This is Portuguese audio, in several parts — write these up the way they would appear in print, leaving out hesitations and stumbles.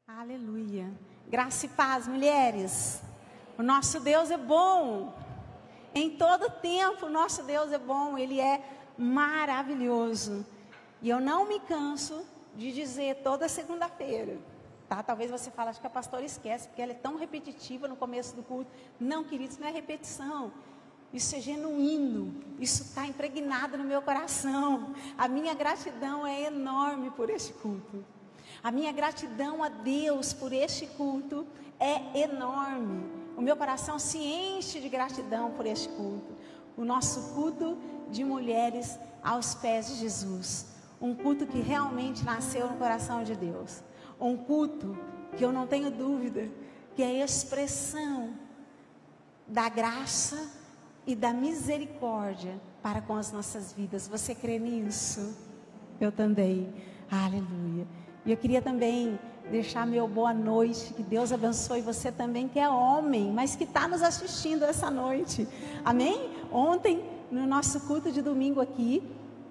Aleluia. Graça e paz, mulheres. O nosso Deus é bom. Em todo tempo, o nosso Deus é bom. Ele é maravilhoso. E eu não me canso de dizer toda segunda-feira. Tá? Talvez você fale, acho que a pastora esquece, porque ela é tão repetitiva no começo do culto. Não, queridos, não é repetição. Isso é genuíno. Isso está impregnado no meu coração. A minha gratidão é enorme por este culto. A minha gratidão a Deus por este culto é enorme. O meu coração se enche de gratidão por este culto. O nosso culto de mulheres aos pés de Jesus. Um culto que realmente nasceu no coração de Deus. Um culto que eu não tenho dúvida que é a expressão da graça e da misericórdia para com as nossas vidas. Você crê nisso? Eu também. Aleluia. E eu queria também deixar meu boa noite, que Deus abençoe você também, que é homem, mas que está nos assistindo essa noite. Amém? Ontem, no nosso culto de domingo aqui,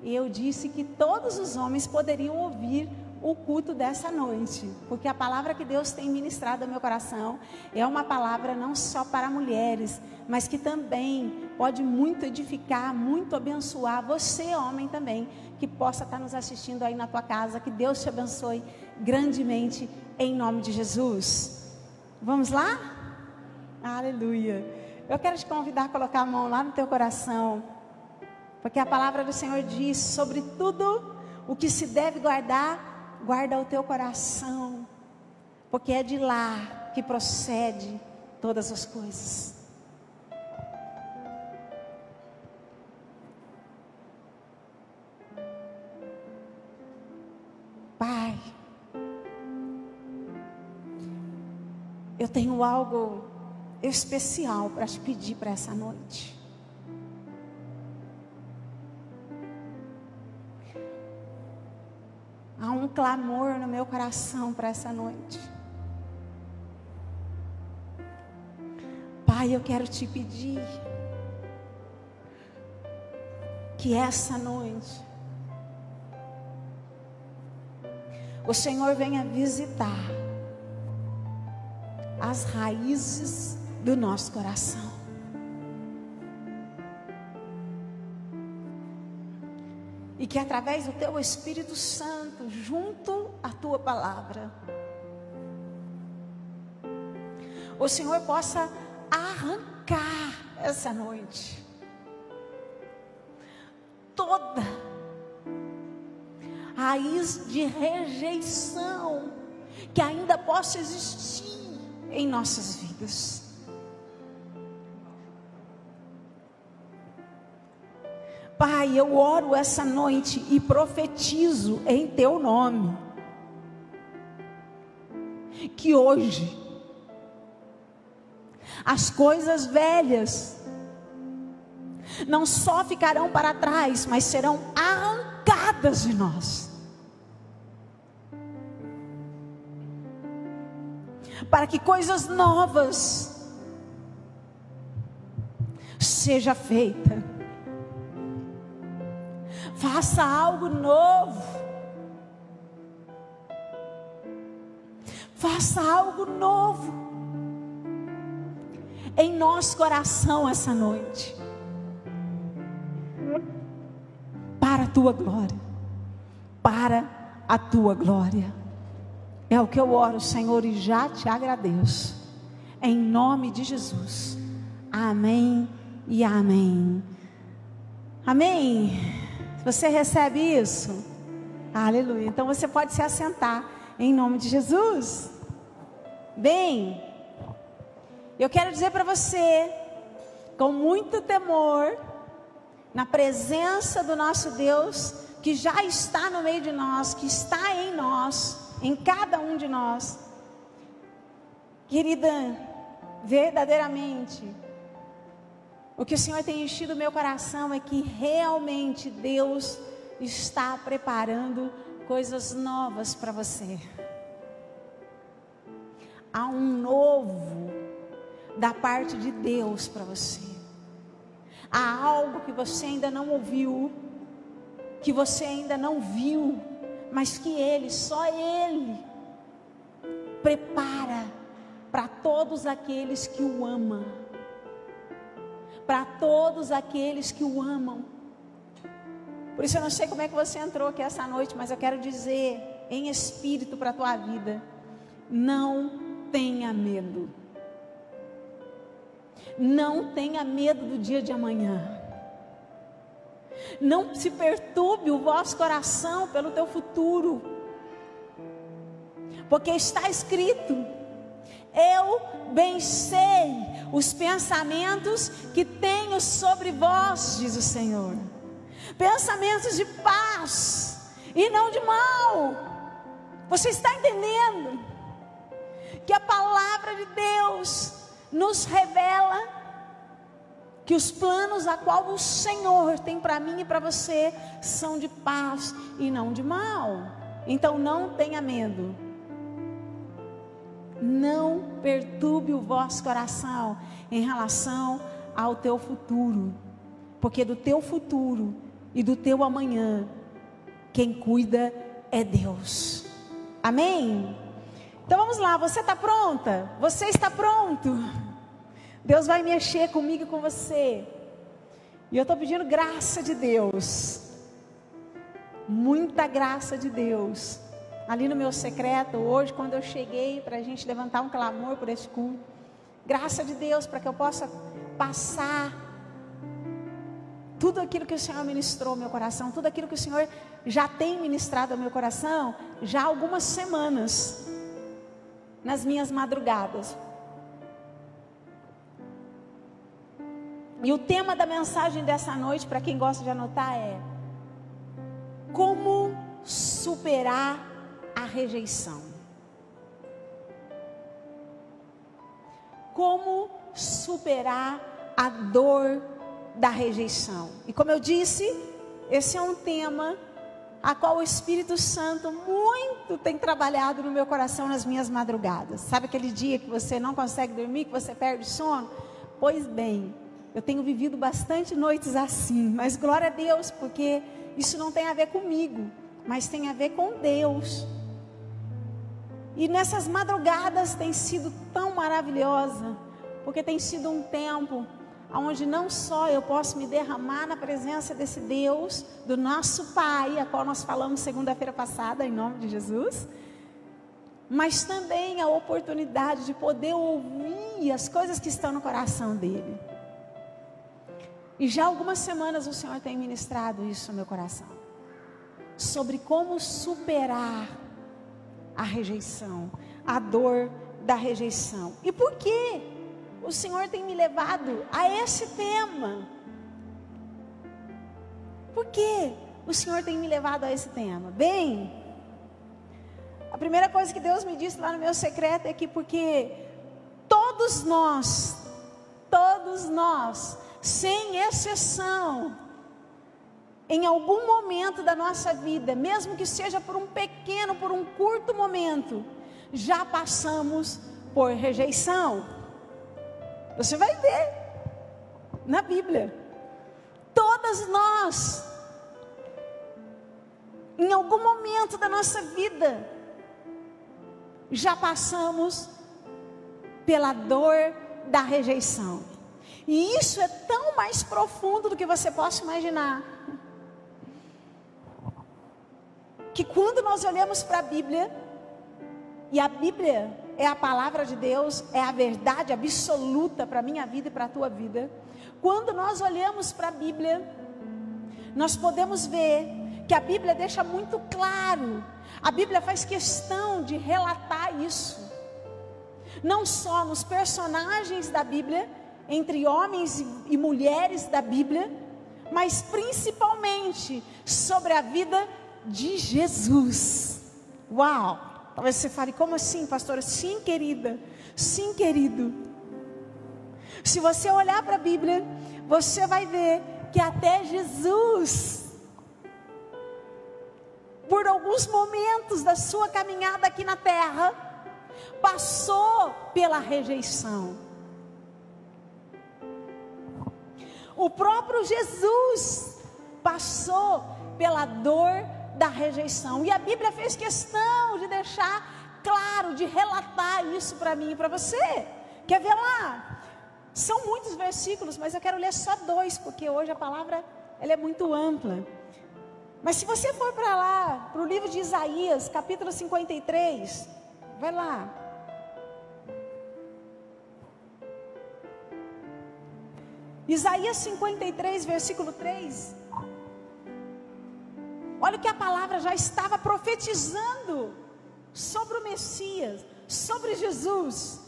eu disse que todos os homens poderiam ouvir o culto dessa noite, porque a palavra que Deus tem ministrado ao meu coração é uma palavra não só para mulheres, mas que também pode muito edificar, muito abençoar você, homem também, que possa estar nos assistindo aí na tua casa. Que Deus te abençoe grandemente em nome de Jesus. Vamos lá? Aleluia. Eu quero te convidar a colocar a mão lá no teu coração, porque a palavra do Senhor diz: sobre tudo o que se deve guardar, guarda o teu coração, porque é de lá que procede todas as coisas. Pai, eu tenho algo especial para te pedir para essa noite. Há um clamor no meu coração para essa noite. Pai, eu quero te pedir que essa noite o Senhor venha visitar as raízes do nosso coração. E que através do teu Espírito Santo, junto à tua palavra, o Senhor possa arrancar essa noite toda raiz de rejeição que ainda possa existir em nossas vidas. Pai, eu oro essa noite e profetizo em teu nome que hoje as coisas velhas não só ficarão para trás, mas serão arrancadas de nós, para que coisas novas seja feita. Faça algo novo. Faça algo novo em nosso coração essa noite, para a tua glória, para a tua glória. É o que eu oro, Senhor, e já te agradeço, em nome de Jesus. Amém e amém. Amém. Você recebe isso? Aleluia. Então você pode se assentar em nome de Jesus. Bem, eu quero dizer para você, com muito temor, na presença do nosso Deus, que já está no meio de nós, que está em nós, em cada um de nós. Querida, verdadeiramente, o que o Senhor tem enchido o meu coração é que realmente Deus está preparando coisas novas para você. Há um novo da parte de Deus para você. Há algo que você ainda não ouviu, que você ainda não viu, mas que Ele, só Ele, prepara para todos aqueles que o amam. Para todos aqueles que o amam. Por isso eu não sei como é que você entrou aqui essa noite, mas eu quero dizer em espírito para a tua vida: não tenha medo. Não tenha medo do dia de amanhã. Não se perturbe o vosso coração pelo teu futuro, porque está escrito: eu bem sei os pensamentos que tenho sobre vós, diz o Senhor, pensamentos de paz e não de mal. Você está entendendo que a palavra de Deus nos revela que os planos a qual o Senhor tem para mim e para você são de paz e não de mal? Então não tenha medo. Não perturbe o vosso coração em relação ao teu futuro, porque do teu futuro e do teu amanhã, quem cuida é Deus. Amém? Então vamos lá, você está pronta? Você está pronto? Deus vai mexer comigo e com você. E eu estou pedindo graça de Deus. Muita graça de Deus. Ali no meu secreto, hoje, quando eu cheguei, para a gente levantar um clamor por esse culto. Graça de Deus para que eu possa passar tudo aquilo que o Senhor ministrou ao meu coração. Tudo aquilo que o Senhor já tem ministrado ao meu coração, já há algumas semanas, nas minhas madrugadas. E o tema da mensagem dessa noite, para quem gosta de anotar, é: como superar a rejeição. Como superar a dor da rejeição. E como eu disse, esse é um tema a qual o Espírito Santo muito tem trabalhado no meu coração nas minhas madrugadas. Sabe aquele dia que você não consegue dormir, que você perde o sono? Pois bem, eu tenho vivido bastante noites assim, mas glória a Deus, porque isso não tem a ver comigo, mas tem a ver com Deus. E nessas madrugadas tem sido tão maravilhosa, porque tem sido um tempo onde não só eu posso me derramar na presença desse Deus, do nosso Pai, a qual nós falamos segunda-feira passada, em nome de Jesus, mas também a oportunidade de poder ouvir as coisas que estão no coração dele. E já há algumas semanas o Senhor tem ministrado isso no meu coração, sobre como superar a rejeição, a dor da rejeição. E por que o Senhor tem me levado a esse tema? Por que o Senhor tem me levado a esse tema? Bem, a primeira coisa que Deus me disse lá no meu secreto é que porque todos nós, sem exceção, em algum momento da nossa vida, mesmo que seja por um curto momento, já passamos por rejeição. Você vai ver na Bíblia. Todas nós, em algum momento da nossa vida, já passamos pela dor da rejeição. E isso é tão mais profundo do que você possa imaginar, que quando nós olhamos para a Bíblia, e a Bíblia é a palavra de Deus, é a verdade absoluta para a minha vida e para a tua vida. Quando nós olhamos para a Bíblia, nós podemos ver que a Bíblia deixa muito claro, a Bíblia faz questão de relatar isso, não só nos personagens da Bíblia, entre homens e mulheres da Bíblia, mas principalmente sobre a vida de Jesus. Uau! Talvez você fale: como assim, pastora? Sim, querida, sim, querido. Se você olhar para a Bíblia, você vai ver que até Jesus, por alguns momentos da sua caminhada aqui na terra, passou pela rejeição. O próprio Jesus passou pela dor da rejeição. E a Bíblia fez questão de deixar claro de relatar isso para mim e para você. Quer ver lá? São muitos versículos, mas eu quero ler só 2, porque hoje a palavra ela é muito ampla. Mas se você for para lá, para o livro de Isaías, capítulo 53, vai lá. Isaías 53, versículo 3. Olha o que a palavra já estava profetizando sobre o Messias, sobre Jesus.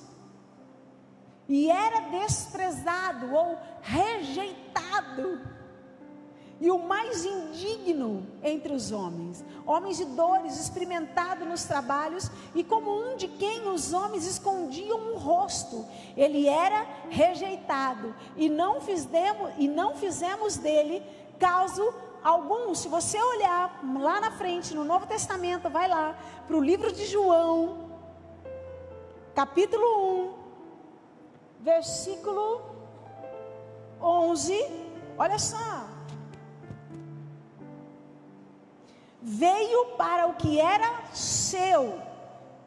E era desprezado ou rejeitado, e o mais indigno entre os homens, homens de dores, experimentado nos trabalhos, e como um de quem os homens escondiam o rosto. Ele era rejeitado, e não fizemos dele caso algum. Se você olhar lá na frente, no Novo Testamento, vai lá para o livro de João, capítulo 1, versículo 11, olha só. Veio para o que era seu,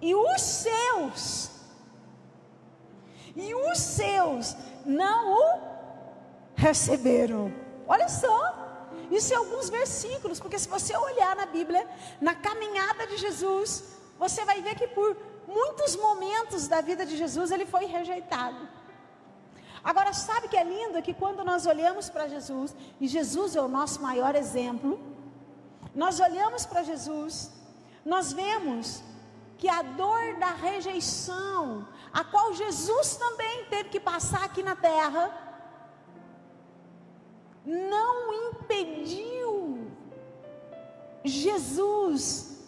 e os seus não o receberam. Olha só, isso é alguns versículos, porque se você olhar na Bíblia, na caminhada de Jesus, você vai ver que por muitos momentos da vida de Jesus, ele foi rejeitado. Agora, sabe que é lindo? Que quando nós olhamos para Jesus, e Jesus é o nosso maior exemplo, nós olhamos para Jesus, nós vemos que a dor da rejeição, a qual Jesus também teve que passar aqui na terra, não impediu Jesus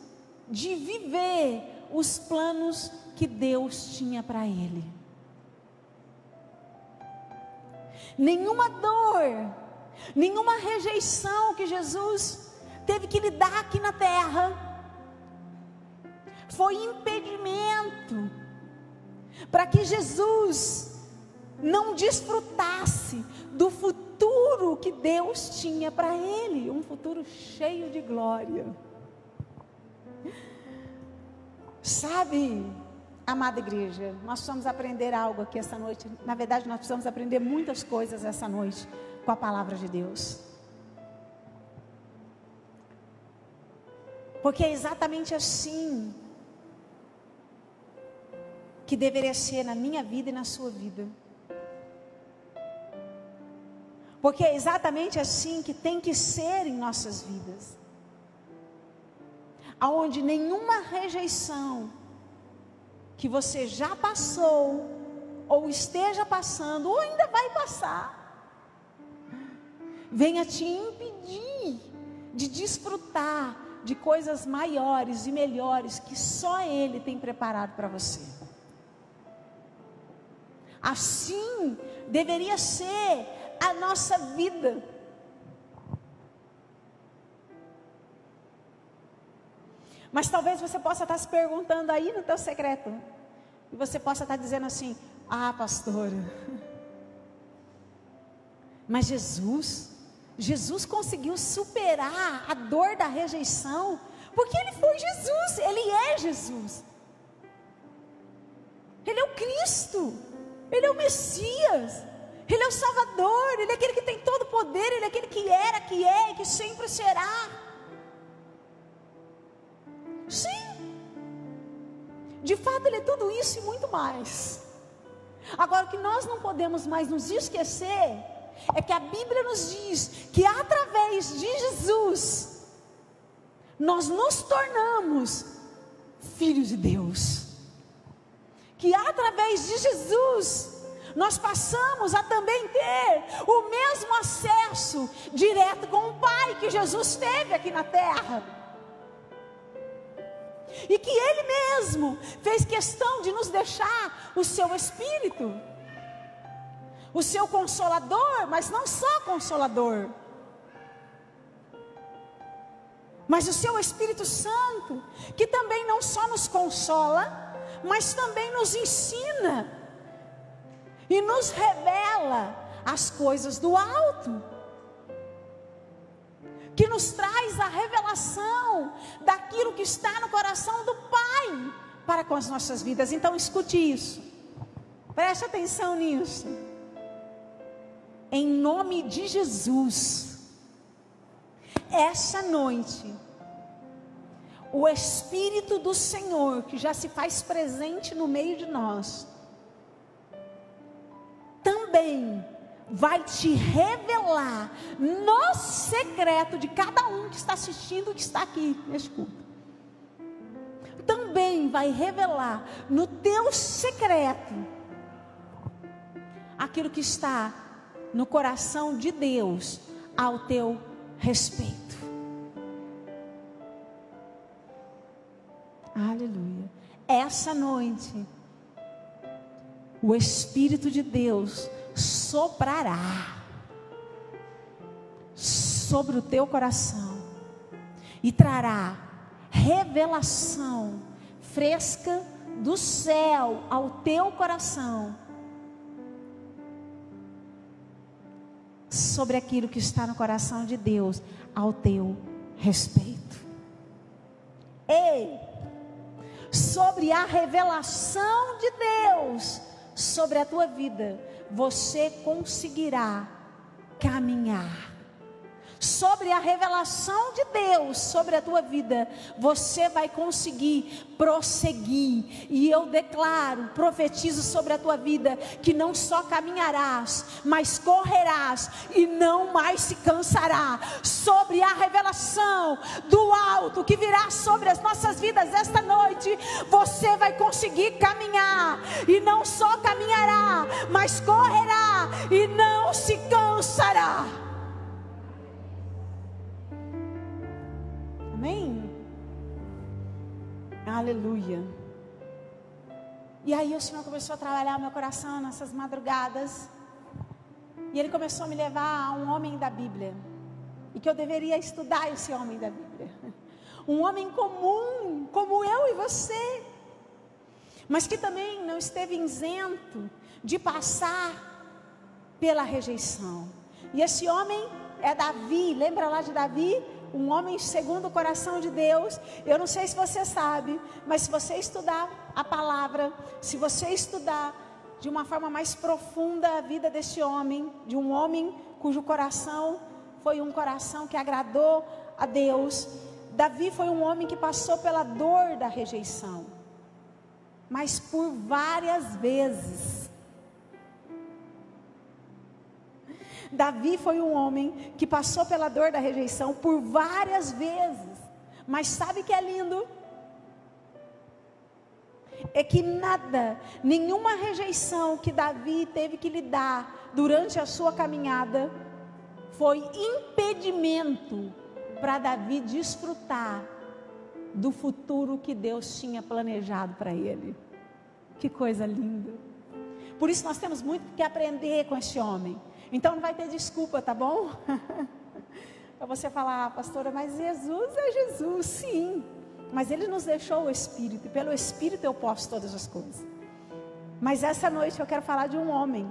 de viver os planos que Deus tinha para ele. Nenhuma dor, nenhuma rejeição que Jesus teve que lidar aqui na terra foi impedimento para que Jesus não desfrutasse do futuro que Deus tinha para ele, um futuro cheio de glória. Sabe, amada igreja, nós precisamos aprender algo aqui essa noite. Na verdade, nós precisamos aprender muitas coisas essa noite com a palavra de Deus. Porque é exatamente assim que deveria ser na minha vida e na sua vida. Porque é exatamente assim que tem que ser em nossas vidas. Aonde nenhuma rejeição que você já passou, ou esteja passando, ou ainda vai passar, venha te impedir de desfrutar de coisas maiores e melhores que só Ele tem preparado para você. Assim deveria ser a nossa vida. Mas talvez você possa estar se perguntando aí no teu secreto, e você possa estar dizendo assim: ah, pastora, mas Jesus conseguiu superar a dor da rejeição, porque Ele foi Jesus, Ele é Jesus, Ele é o Cristo, Ele é o Messias, Ele é o Salvador, Ele é aquele que tem todo o poder, Ele é aquele que era, que é e que sempre será. Sim, de fato Ele é tudo isso e muito mais. Agora, o que nós não podemos mais nos esquecer é que a Bíblia nos diz que através de Jesus nós nos tornamos filhos de Deus, que através de Jesus nós passamos a também ter o mesmo acesso direto com o Pai que Jesus teve aqui na terra, e que Ele mesmo fez questão de nos deixar o seu Espírito, o seu Consolador, mas não só Consolador, mas o seu Espírito Santo, que também não só nos consola, mas também nos ensina e nos revela as coisas do alto, que nos traz a revelação daquilo que está no coração do Pai para com as nossas vidas. Então escute isso, preste atenção nisso. Em nome de Jesus, essa noite, o Espírito do Senhor, que já se faz presente no meio de nós, também vai te revelar no secreto de cada um que está assistindo, que está aqui nesse culto. Também vai revelar no teu secreto aquilo que está no coração de Deus ao teu respeito. Aleluia. Essa noite, o Espírito de Deus soprará sobre o teu coração e trará revelação fresca do céu ao teu coração sobre aquilo que está no coração de Deus ao teu respeito. Ei, sobre a revelação de Deus sobre a tua vida, você conseguirá caminhar. Sobre a revelação de Deus sobre a tua vida, você vai conseguir prosseguir. E eu declaro, profetizo sobre a tua vida, que não só caminharás, mas correrás e não mais se cansará. Sobre a revelação do alto que virá sobre as nossas vidas esta noite, você vai conseguir caminhar. E não só caminhará, mas correrá e não se cansará. Amém? Aleluia. E aí o Senhor começou a trabalhar meu coração nessas madrugadas. E Ele começou a me levar a um homem da Bíblia. E que eu deveria estudar esse homem da Bíblia. Um homem comum, como eu e você. Mas que também não esteve isento de passar pela rejeição. E esse homem é Davi. Lembra lá de Davi? Um homem segundo o coração de Deus. Eu não sei se você sabe, mas se você estudar a palavra, se você estudar de uma forma mais profunda a vida desse homem, de um homem cujo coração foi um coração que agradou a Deus. Davi foi um homem que passou pela dor da rejeição, mas por várias vezes. Davi foi um homem que passou pela dor da rejeição por várias vezes. Mas sabe o que é lindo? É que nenhuma rejeição que Davi teve que lidar durante a sua caminhada foi impedimento para Davi desfrutar do futuro que Deus tinha planejado para ele. Que coisa linda. Por isso nós temos muito que aprender com esse homem. Então não vai ter desculpa, tá bom? Para você falar, pastora, mas Jesus é Jesus, sim. Mas Ele nos deixou o Espírito, e pelo Espírito eu posso todas as coisas. Mas essa noite eu quero falar de um homem,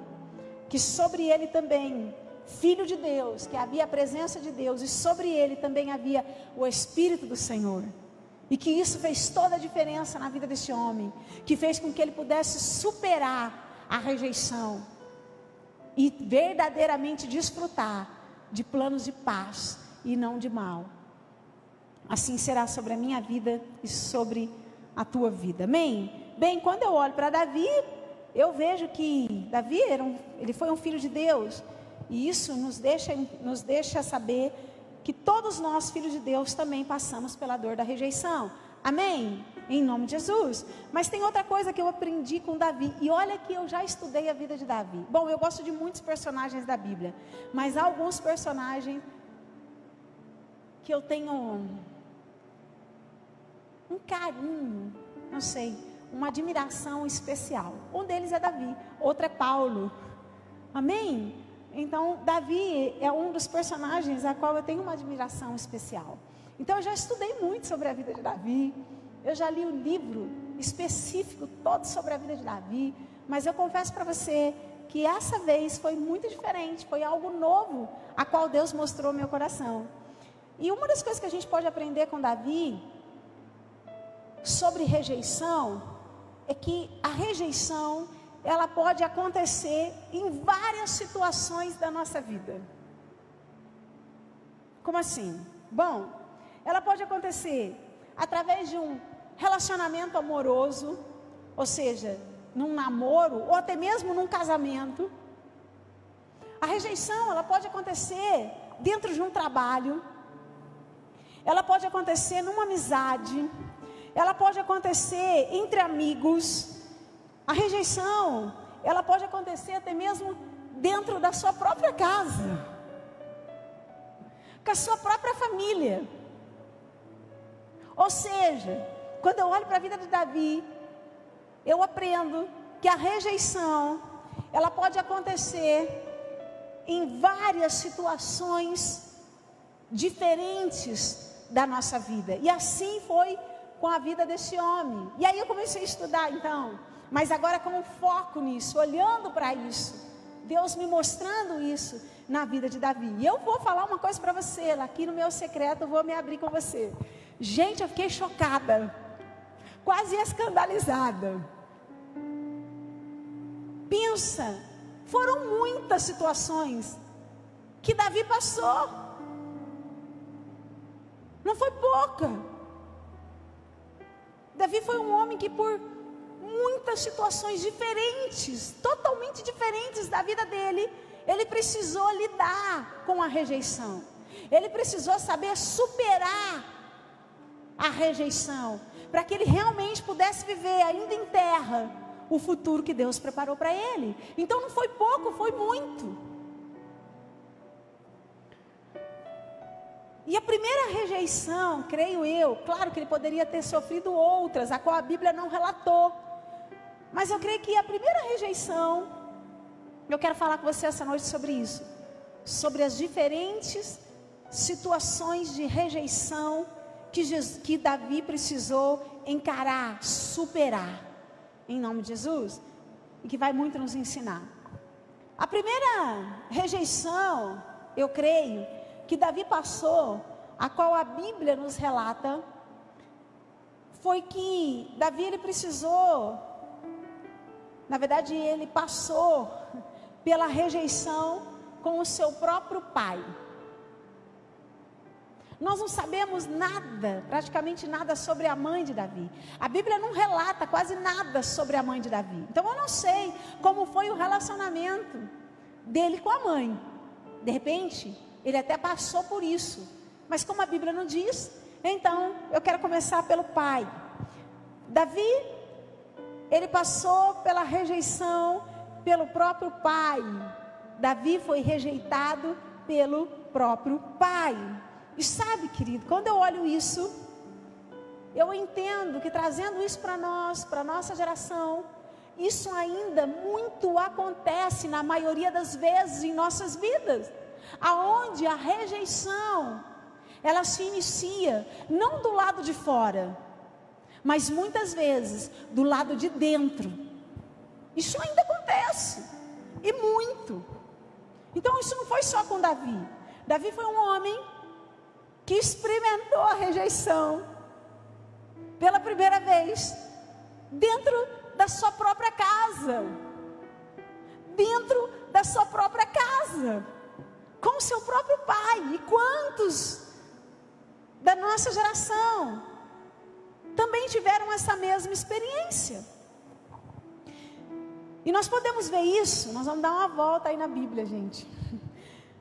que sobre ele também, Filho de Deus, que havia a presença de Deus, e sobre ele também havia o Espírito do Senhor. E que isso fez toda a diferença na vida desse homem, que fez com que ele pudesse superar a rejeição e verdadeiramente desfrutar de planos de paz e não de mal. Assim será sobre a minha vida e sobre a tua vida. Amém? Bem, quando eu olho para Davi, eu vejo que Davi ele foi um filho de Deus. E isso nos deixa saber que todos nós, filhos de Deus, também passamos pela dor da rejeição. Amém? Em nome de Jesus. Mas tem outra coisa que eu aprendi com Davi. E olha que eu já estudei a vida de Davi. Bom, eu gosto de muitos personagens da Bíblia. Mas há alguns personagens que eu tenho um carinho, não sei, uma admiração especial. Um deles é Davi, outro é Paulo. Amém? Então, Davi é um dos personagens a qual eu tenho uma admiração especial. Então, eu já estudei muito sobre a vida de Davi. Eu já li um livro específico todo sobre a vida de Davi. Mas eu confesso para você que essa vez foi muito diferente. Foi algo novo a qual Deus mostrou no meu coração. E uma das coisas que a gente pode aprender com Davi sobre rejeição é que a rejeição, ela pode acontecer em várias situações da nossa vida. Como assim? Bom, ela pode acontecer através de um relacionamento amoroso, ou seja, num namoro ou até mesmo num casamento. A rejeição, ela pode acontecer dentro de um trabalho, ela pode acontecer numa amizade, ela pode acontecer entre amigos. A rejeição, ela pode acontecer até mesmo dentro da sua própria casa, com a sua própria família. Ou seja, quando eu olho para a vida de Davi, eu aprendo que a rejeição, ela pode acontecer em várias situações diferentes da nossa vida. E assim foi com a vida desse homem. E aí eu comecei a estudar então, mas agora com um foco nisso, olhando para isso, Deus me mostrando isso na vida de Davi. E eu vou falar uma coisa para você, aqui no meu secreto eu vou me abrir com você. Gente, eu fiquei chocada, quase escandalizada. Pensa, foram muitas situações que Davi passou, não foi pouca. Davi foi um homem que por muitas situações diferentes, totalmente diferentes da vida dele, ele precisou lidar com a rejeição. Ele precisou saber superar a rejeição, para que ele realmente pudesse viver ainda em terra o futuro que Deus preparou para ele. Então não foi pouco, foi muito. E a primeira rejeição, creio eu, claro que ele poderia ter sofrido outras, a qual a Bíblia não relatou, mas eu creio que a primeira rejeição, eu quero falar com você essa noite sobre isso, sobre as diferentes situações de rejeição que Davi precisou encarar, superar, em nome de Jesus, e que vai muito nos ensinar. A primeira rejeição, eu creio, que Davi passou, a qual a Bíblia nos relata, foi que Davi, ele precisou, na verdade ele passou pela rejeição com o seu próprio pai. Nós não sabemos nada, praticamente nada sobre a mãe de Davi. A Bíblia não relata quase nada sobre a mãe de Davi. Então eu não sei como foi o relacionamento dele com a mãe. De repente, ele até passou por isso. Mas como a Bíblia não diz, então eu quero começar pelo pai. Davi, ele passou pela rejeição pelo próprio pai. Davi foi rejeitado pelo próprio pai. E sabe, querido, quando eu olho isso, eu entendo que trazendo isso para nós, para a nossa geração, isso ainda muito acontece na maioria das vezes em nossas vidas, aonde a rejeição, ela se inicia, não do lado de fora, mas muitas vezes do lado de dentro. Isso ainda acontece, e muito. Então isso não foi só com Davi. Davi foi um homem que experimentou a rejeição pela primeira vez dentro da sua própria casa, dentro da sua própria casa, com o seu próprio pai. E quantos da nossa geração também tiveram essa mesma experiência? E nós podemos ver isso, nós vamos dar uma volta aí na Bíblia, gente.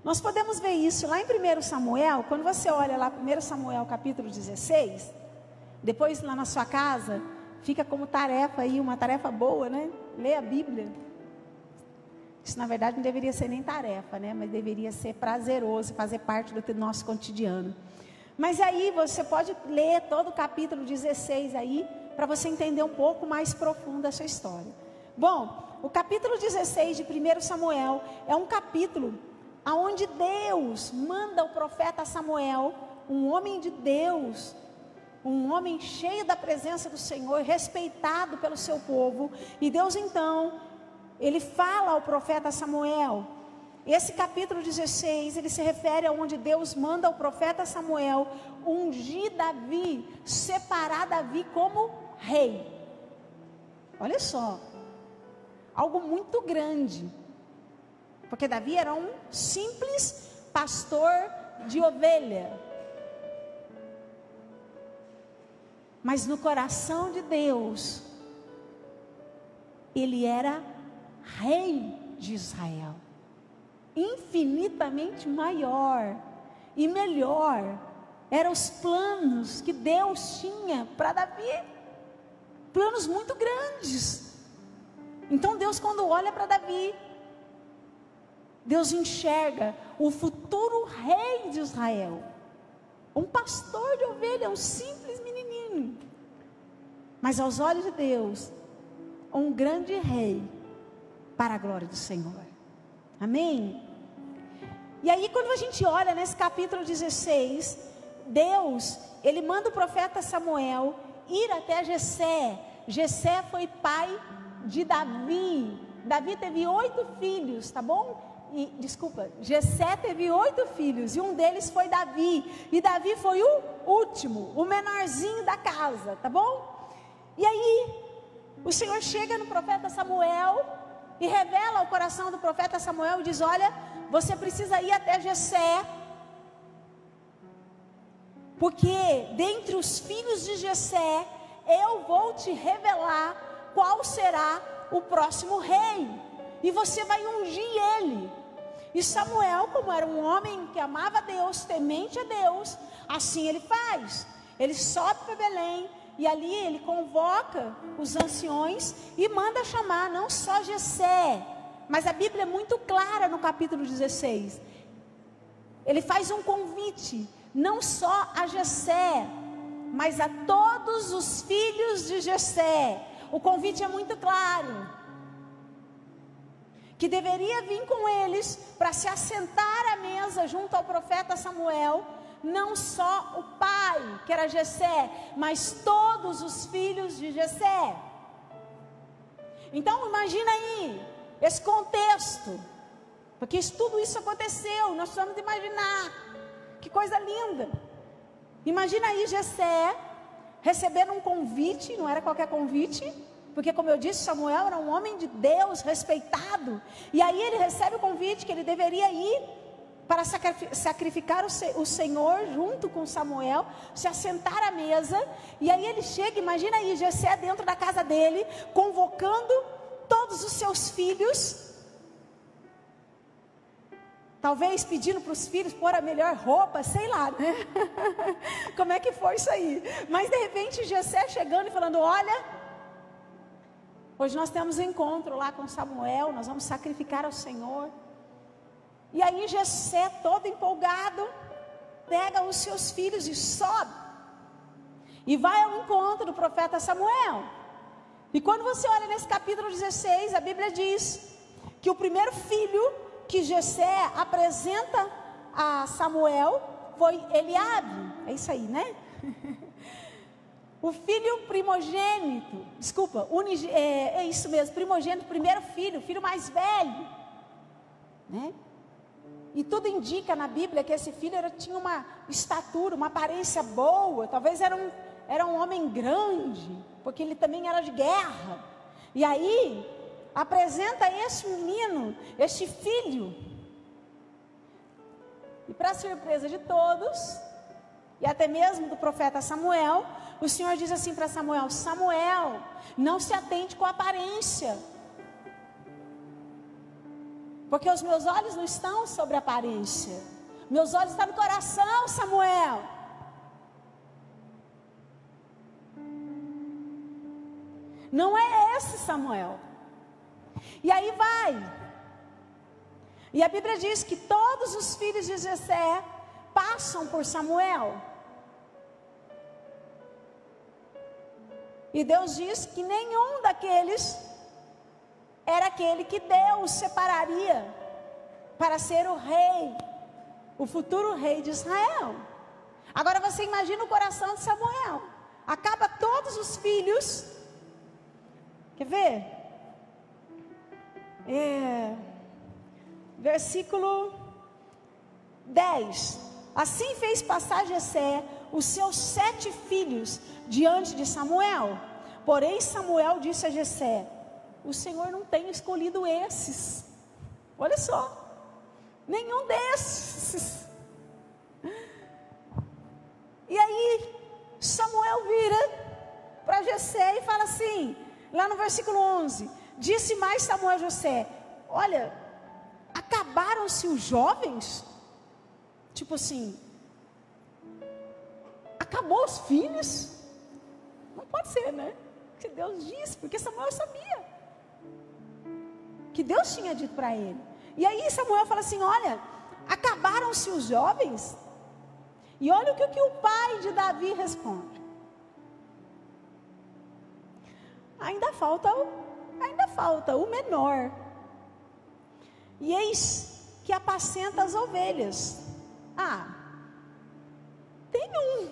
Nós podemos ver isso lá em 1 Samuel, quando você olha lá 1 Samuel capítulo 16, depois lá na sua casa, fica como tarefa aí, uma tarefa boa, né? Lê a Bíblia. Isso na verdade não deveria ser nem tarefa, né? Mas deveria ser prazeroso, fazer parte do nosso cotidiano. Mas aí você pode ler todo o capítulo 16 aí, para você entender um pouco mais profundo essa história. Bom, o capítulo 16 de 1 Samuel é um capítulo aonde Deus manda o profeta Samuel, um homem de Deus, um homem cheio da presença do Senhor, respeitado pelo seu povo. E Deus então, ele fala ao profeta Samuel, esse capítulo 16, ele se refere a onde Deus manda o profeta Samuel ungir Davi, separar Davi como rei. Olha só, algo muito grande, porque Davi era um simples pastor de ovelha, mas no coração de Deus, ele era rei de Israel, infinitamente maior e melhor. Eram os planos que Deus tinha para Davi, planos muito grandes. Então Deus, quando olha para Davi, Deus enxerga o futuro rei de Israel, um pastor de ovelha, um simples menininho, mas aos olhos de Deus, um grande rei, para a glória do Senhor. Amém? E aí, quando a gente olha nesse capítulo 16, Deus, ele manda o profeta Samuel ir até Jessé. Jessé foi pai de Davi. Davi teve 8 filhos, tá bom? Jessé teve 8 filhos, e um deles foi Davi. E Davi foi o último, o menorzinho da casa, tá bom? E aí, o Senhor chega no profeta Samuel e revela ao coração do profeta Samuel e diz: olha, você precisa ir até Jessé, porque dentre os filhos de Jessé, eu vou te revelar qual será o próximo rei, e você vai ungir ele. E Samuel, como era um homem que amava Deus, temente a Deus, assim ele faz. Ele sobe para Belém, e ali ele convoca os anciões e manda chamar não só Jessé, mas a Bíblia é muito clara no capítulo 16. Ele faz um convite, não só a Jessé, mas a todos os filhos de Jessé. O convite é muito claro, que deveria vir com eles para se assentar à mesa junto ao profeta Samuel, não só o pai, que era Jessé, mas todos os filhos de Jessé. Então imagina aí, esse contexto, porque tudo isso aconteceu, nós precisamos imaginar, que coisa linda. Imagina aí Jessé recebendo um convite, não era qualquer convite, porque como eu disse, Samuel era um homem de Deus, respeitado, e aí ele recebe o convite que ele deveria ir para sacrificar o Senhor junto com Samuel, se assentar à mesa, e aí ele chega, imagina aí, Jessé dentro da casa dele, convocando todos os seus filhos, talvez pedindo para os filhos pôr a melhor roupa, sei lá, né? Como é que foi isso aí? Mas de repente Jessé chegando e falando: olha, hoje nós temos um encontro lá com Samuel, nós vamos sacrificar ao Senhor. E aí Jessé, todo empolgado, pega os seus filhos e sobe, e vai ao encontro do profeta Samuel. E quando você olha nesse capítulo 16, a Bíblia diz que o primeiro filho que Jessé apresenta a Samuel foi Eliabe. É isso aí, né? O filho primogênito, é isso mesmo, primogênito, primeiro filho, filho mais velho, né? E tudo indica na Bíblia que esse filho tinha uma estatura, uma aparência boa, talvez era um homem grande, porque ele também era de guerra. E aí, apresenta esse menino, este filho, e para surpresa de todos, e até mesmo do profeta Samuel, o Senhor diz assim para Samuel: Samuel, não se atente com a aparência, porque os meus olhos não estão sobre a aparência, meus olhos estão no coração, Samuel. Não é esse Samuel. E aí vai. E a Bíblia diz que todos os filhos de Jessé passam por Samuel. E Deus diz que nenhum daqueles era aquele que Deus separaria para ser o rei, o futuro rei de Israel. Agora você imagina o coração de Samuel. Acaba todos os filhos. Quer ver? versículo 10. Assim fez passar Jessé os seus 7 filhos diante de Samuel. Porém Samuel disse a Jessé: o Senhor não tem escolhido esses. Olha só, nenhum desses. E aí Samuel vira para Jessé e fala assim, lá no versículo 11: disse mais Samuel a Jessé: olha, acabaram-se os jovens? Tipo assim, acabou os filhos? Não pode ser, né? Que Deus disse, porque Samuel sabia que Deus tinha dito para ele. E aí Samuel fala assim: olha, acabaram-se os jovens? E olha o que o pai de Davi responde: ainda falta o menor, e eis que apacenta as ovelhas. Ah, tem um,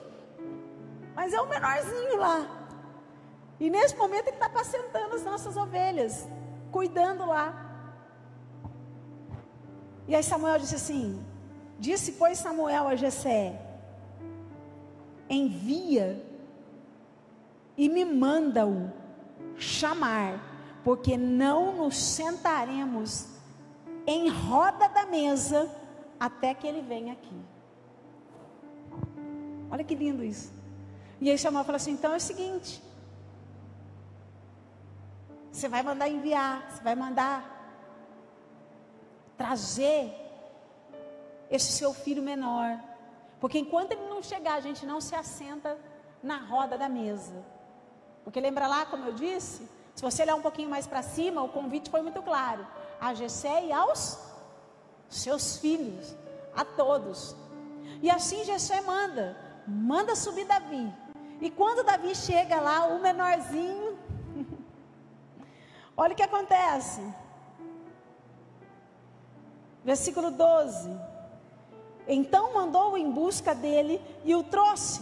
mas é o menorzinho lá, e nesse momento ele está apacentando as nossas ovelhas, cuidando lá. E aí Samuel disse assim: disse pois Samuel a Jessé: envia e me manda-o chamar, porque não nos sentaremos em roda da mesa até que ele venha aqui. Olha que lindo isso. E aí Samuel falou assim: então é o seguinte, você vai mandar enviar, você vai mandar trazer esse seu filho menor, porque enquanto ele não chegar, a gente não se assenta na roda da mesa. Porque lembra lá, como eu disse, se você olhar um pouquinho mais para cima, o convite foi muito claro: a Jessé e aos seus filhos, a todos. E assim Jessé manda subir Davi. E quando Davi chega lá, o menorzinho, olha o que acontece. Versículo 12. Então mandou em busca dele e o trouxe.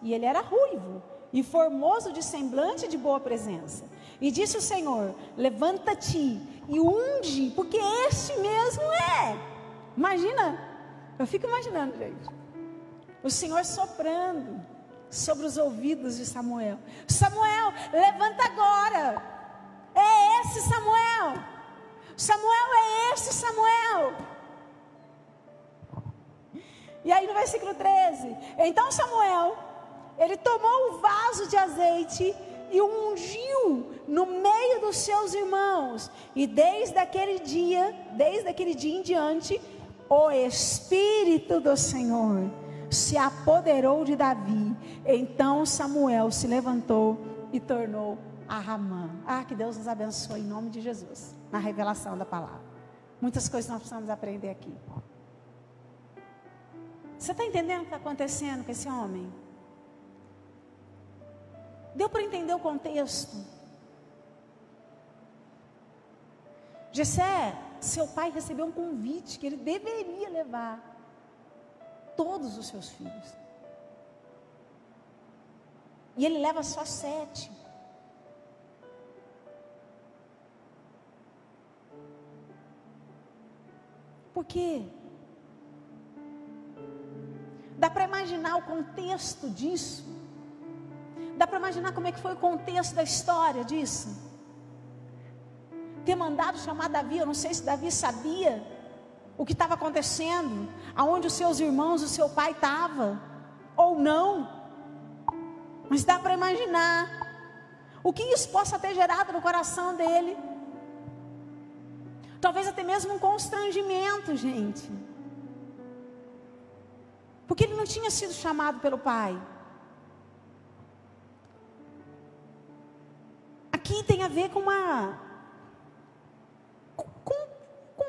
E ele era ruivo e formoso de semblante, de boa presença. E disse o Senhor: levanta-te e unge, porque este mesmo é. Imagina, eu fico imaginando, gente, o Senhor soprando sobre os ouvidos de Samuel: Samuel, levanta agora. É esse Samuel. Samuel, é esse Samuel. E aí no versículo 13: então Samuel, ele tomou o vaso de azeite e o ungiu no meio dos seus irmãos. E desde aquele dia em diante, o Espírito do Senhor se apoderou de Davi. Então Samuel se levantou e tornou a Ramá. Que Deus nos abençoe em nome de Jesus, na revelação da palavra. Muitas coisas nós precisamos aprender aqui. Você está entendendo o que está acontecendo com esse homem? Deu para entender o contexto? Jessé, seu pai recebeu um convite que ele deveria levar todos os seus filhos. E ele leva só 7. Por quê? Dá para imaginar o contexto disso? Dá para imaginar como é que foi o contexto da história disso? Ter mandado chamar Davi, eu não sei se Davi sabia o que estava acontecendo, aonde os seus irmãos, o seu pai estava, ou não. Mas dá para imaginar o que isso possa ter gerado no coração dele. Talvez até mesmo um constrangimento, gente. Porque ele não tinha sido chamado pelo pai. Aqui tem a ver com uma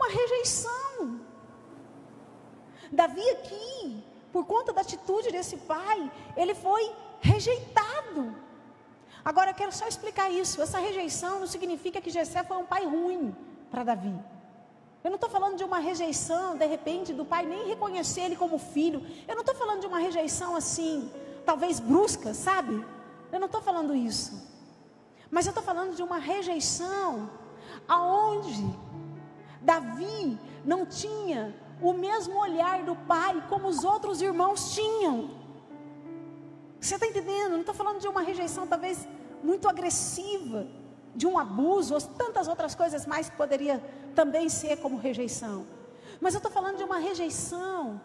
rejeição. Davi aqui, por conta da atitude desse pai, ele foi rejeitado. Agora eu quero só explicar isso. Essa rejeição não significa que Jessé foi um pai ruim para Davi. Eu não estou falando de uma rejeição, de repente, do pai nem reconhecer ele como filho. Eu não estou falando de uma rejeição assim, talvez brusca, sabe? Eu não estou falando isso. Mas eu estou falando de uma rejeição aonde Davi não tinha o mesmo olhar do pai como os outros irmãos tinham. Você está entendendo? Não estou falando de uma rejeição talvez muito agressiva, de um abuso, ou tantas outras coisas mais que poderia também ser como rejeição. Mas eu estou falando de uma rejeição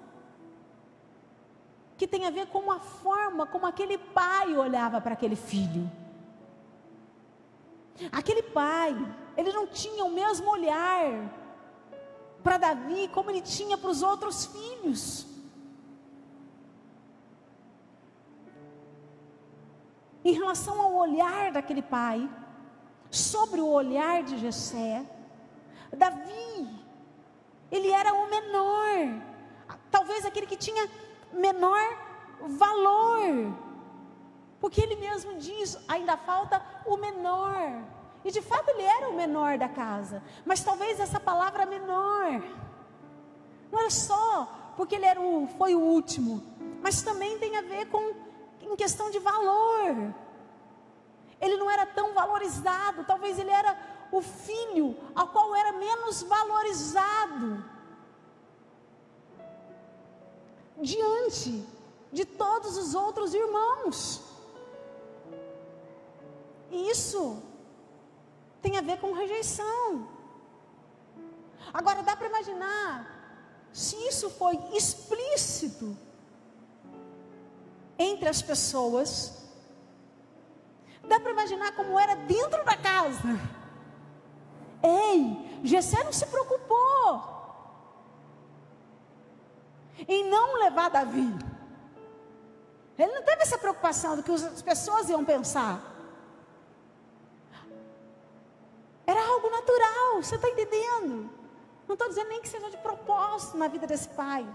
que tem a ver com a forma como aquele pai olhava para aquele filho. Aquele pai, ele não tinha o mesmo olhar para Davi como ele tinha para os outros filhos. Em relação ao olhar daquele pai sobre o olhar de Jessé, Davi, ele era o menor, talvez aquele que tinha menor valor, porque ele mesmo diz, ainda falta o menor, e de fato ele era o menor da casa, mas talvez essa palavra menor, não era só porque ele foi o último, mas também tem a ver em questão de valor. Ele não era tão valorizado, talvez ele era o filho ao qual era menos valorizado diante de todos os outros irmãos. E isso tem a ver com rejeição. Agora dá para imaginar se isso foi explícito entre as pessoas. Dá para imaginar como era dentro da casa. Ei, Jessé não se preocupou em não levar Davi. Ele não teve essa preocupação do que as pessoas iam pensar. Era algo natural, você está entendendo? Não estou dizendo nem que seja de propósito na vida desse pai.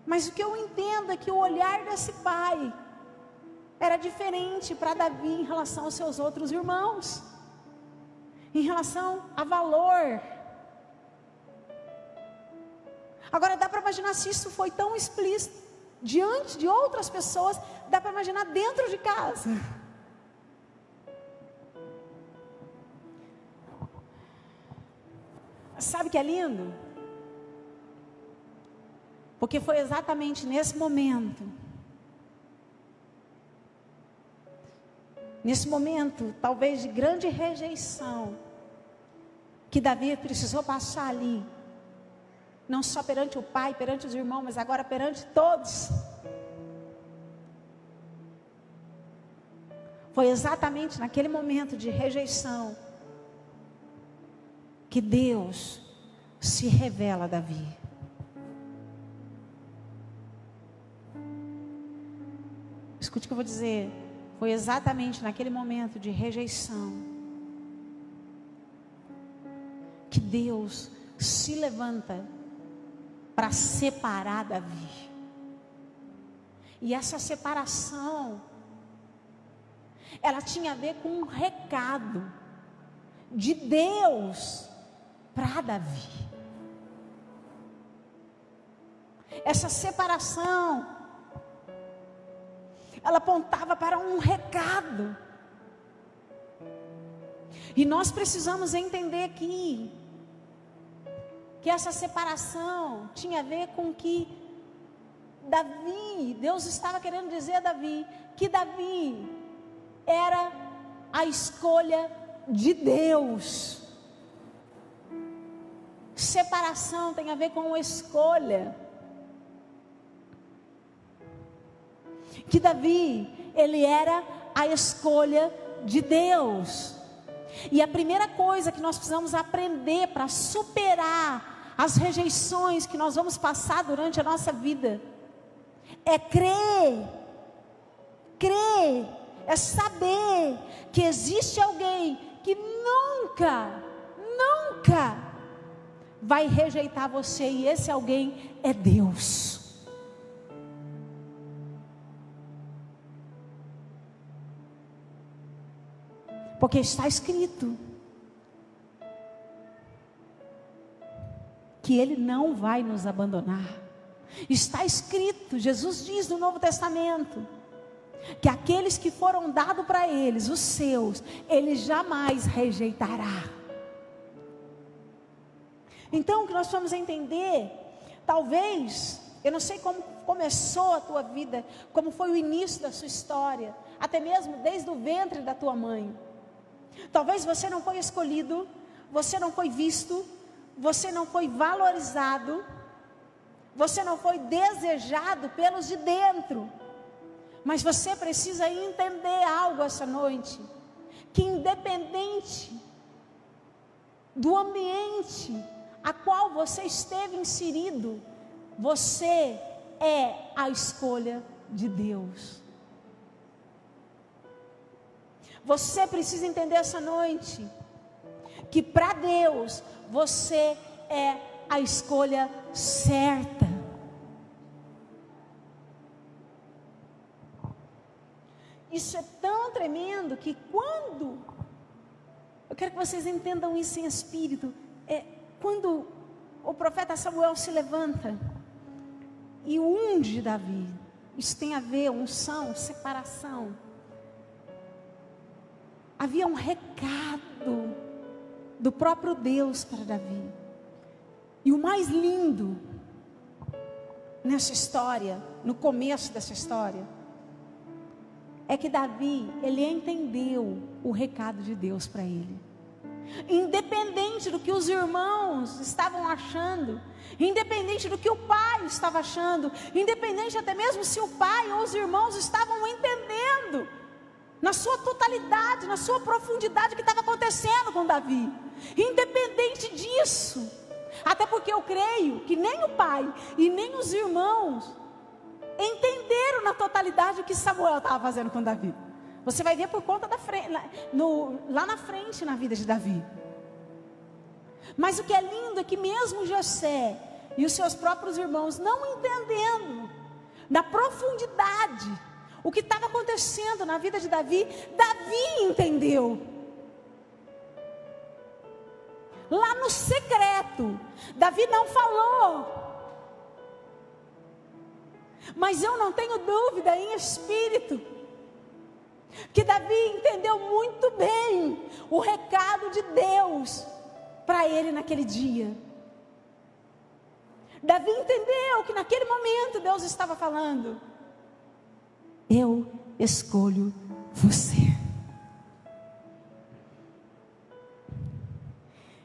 Mas o que eu entendo é que o olhar desse pai era diferente para Davi em relação aos seus outros irmãos, em relação a valor. Agora dá para imaginar se isso foi tão explícito diante de outras pessoas, dá para imaginar dentro de casa. Sabe o que é lindo? Porque foi exatamente nesse momento, talvez de grande rejeição, que Davi precisou passar ali, não só perante o pai, perante os irmãos, mas agora perante todos. Foi exatamente naquele momento de rejeição que Deus se revela a Davi. Escute o que eu vou dizer. Foi exatamente naquele momento de rejeição que Deus se levanta para separar Davi. E essa separação, ela tinha a ver com um recado de Deus para Davi. Essa separação, ela apontava para um recado. E nós precisamos entender que essa separação tinha a ver com que Davi, Deus estava querendo dizer a Davi, que Davi era a escolha de Deus. Separação tem a ver com escolha. Que Davi, ele era a escolha de Deus. E a primeira coisa que nós precisamos aprender para superar as rejeições que nós vamos passar durante a nossa vida é crer. Crer é saber que existe alguém que nunca vai rejeitar você, e esse alguém é Deus. Porque está escrito que Ele não vai nos abandonar. Está escrito, Jesus diz no Novo Testamento, que aqueles que foram dados para eles, os seus, Ele jamais rejeitará. Então, o que nós vamos entender, talvez, eu não sei como começou a tua vida, como foi o início da sua história, até mesmo desde o ventre da tua mãe. Talvez você não foi escolhido, você não foi visto, você não foi valorizado, você não foi desejado pelos de dentro. Mas você precisa entender algo essa noite, que independente do ambiente a qual você esteve inserido, você é a escolha de Deus. Você precisa entender essa noite, que para Deus, você é a escolha certa. Isso é tão tremendo que quando, eu quero que vocês entendam isso em espírito, quando o profeta Samuel se levanta e unge Davi, isso tem a ver, unção, separação. Havia um recado do próprio Deus para Davi. E o mais lindo nessa história, no começo dessa história, é que Davi, ele entendeu o recado de Deus para ele. Independente do que os irmãos estavam achando, independente do que o pai estava achando, independente até mesmo se o pai ou os irmãos estavam entendendo, na sua totalidade, na sua profundidade, o que estava acontecendo com Davi. Independente disso, até porque eu creio que nem o pai e nem os irmãos entenderam na totalidade o que Samuel estava fazendo com Davi. Você vai ver por conta da frente, lá na frente na vida de Davi. Mas o que é lindo é que mesmo Jessé e os seus próprios irmãos não entendendo na profundidade o que estava acontecendo na vida de Davi, Davi entendeu. Lá no secreto, Davi não falou. Mas eu não tenho dúvida em espírito que Davi entendeu muito bem o recado de Deus para ele naquele dia. Davi entendeu que naquele momento Deus estava falando: eu escolho você.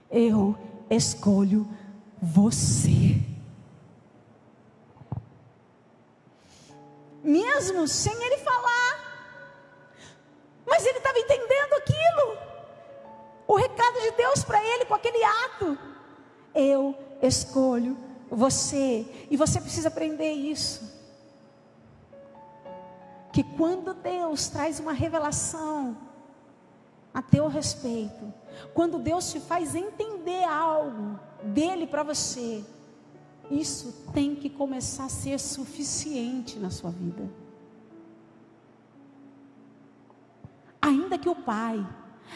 Eu escolho você. Mesmo sem ele falar, mas ele estava entendendo aquilo, o recado de Deus para ele com aquele ato. Eu escolho você. E você precisa aprender isso, que quando Deus traz uma revelação a teu respeito, quando Deus te faz entender algo dele para você, isso tem que começar a ser suficiente na sua vida. Ainda que o pai,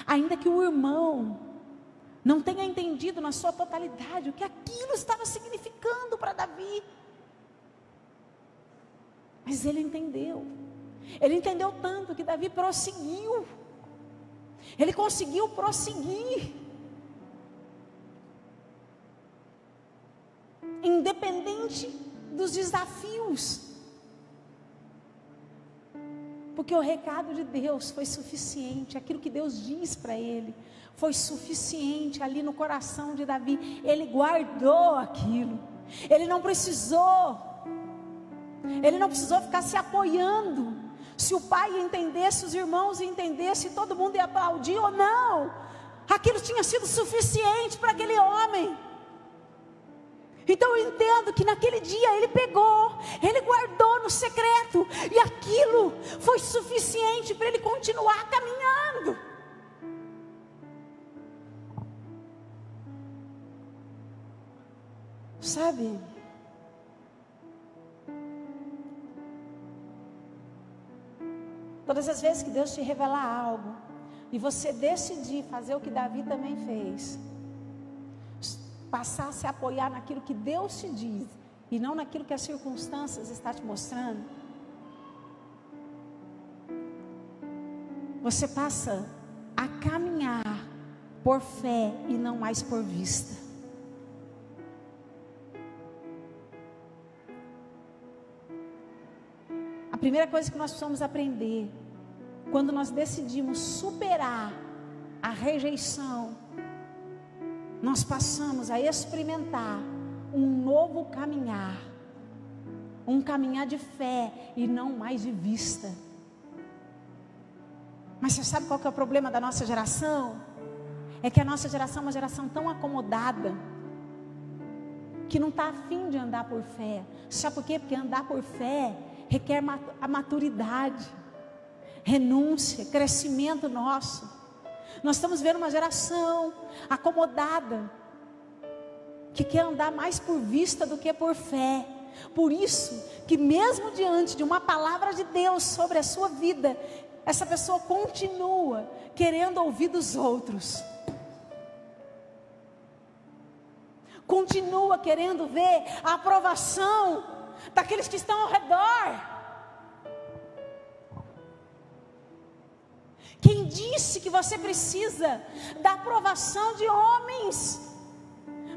ainda que o irmão não tenha entendido na sua totalidade o que aquilo estava significando para Davi, mas ele entendeu. Ele entendeu tanto que Davi prosseguiu. Ele conseguiu prosseguir, independente dos desafios, porque o recado de Deus foi suficiente. Aquilo que Deus diz para ele foi suficiente ali no coração de Davi. Ele guardou aquilo. Ele não precisou ficar se apoiando se o pai entendesse, os irmãos entendessem, todo mundo ia aplaudir ou não. Aquilo tinha sido suficiente para aquele homem. Então eu entendo que naquele dia ele pegou, ele guardou no secreto, e aquilo foi suficiente para ele continuar caminhando. Sabe? Todas as vezes que Deus te revelar algo, e você decidir fazer o que Davi também fez, passar a se apoiar naquilo que Deus te diz, e não naquilo que as circunstâncias estão te mostrando, você passa a caminhar por fé e não mais por vista. primeira coisa que nós precisamos aprender, quando nós decidimos superar a rejeição, nós passamos a experimentar um novo caminhar, um caminhar de fé e não mais de vista. Mas você sabe qual que é o problema da nossa geração? É que a nossa geração é uma geração tão acomodada, que não está afim de andar por fé. Sabe por quê? Porque andar por fé requer a maturidade, renúncia, crescimento nosso. Nós estamos vendo uma geração acomodada, que quer andar mais por vista do que por fé. Por isso que mesmo diante de uma palavra de Deus sobre a sua vida, essa pessoa continua querendo ouvir dos outros, continua querendo ver a aprovação daqueles que estão ao redor. Quem disse que você precisa da aprovação de homens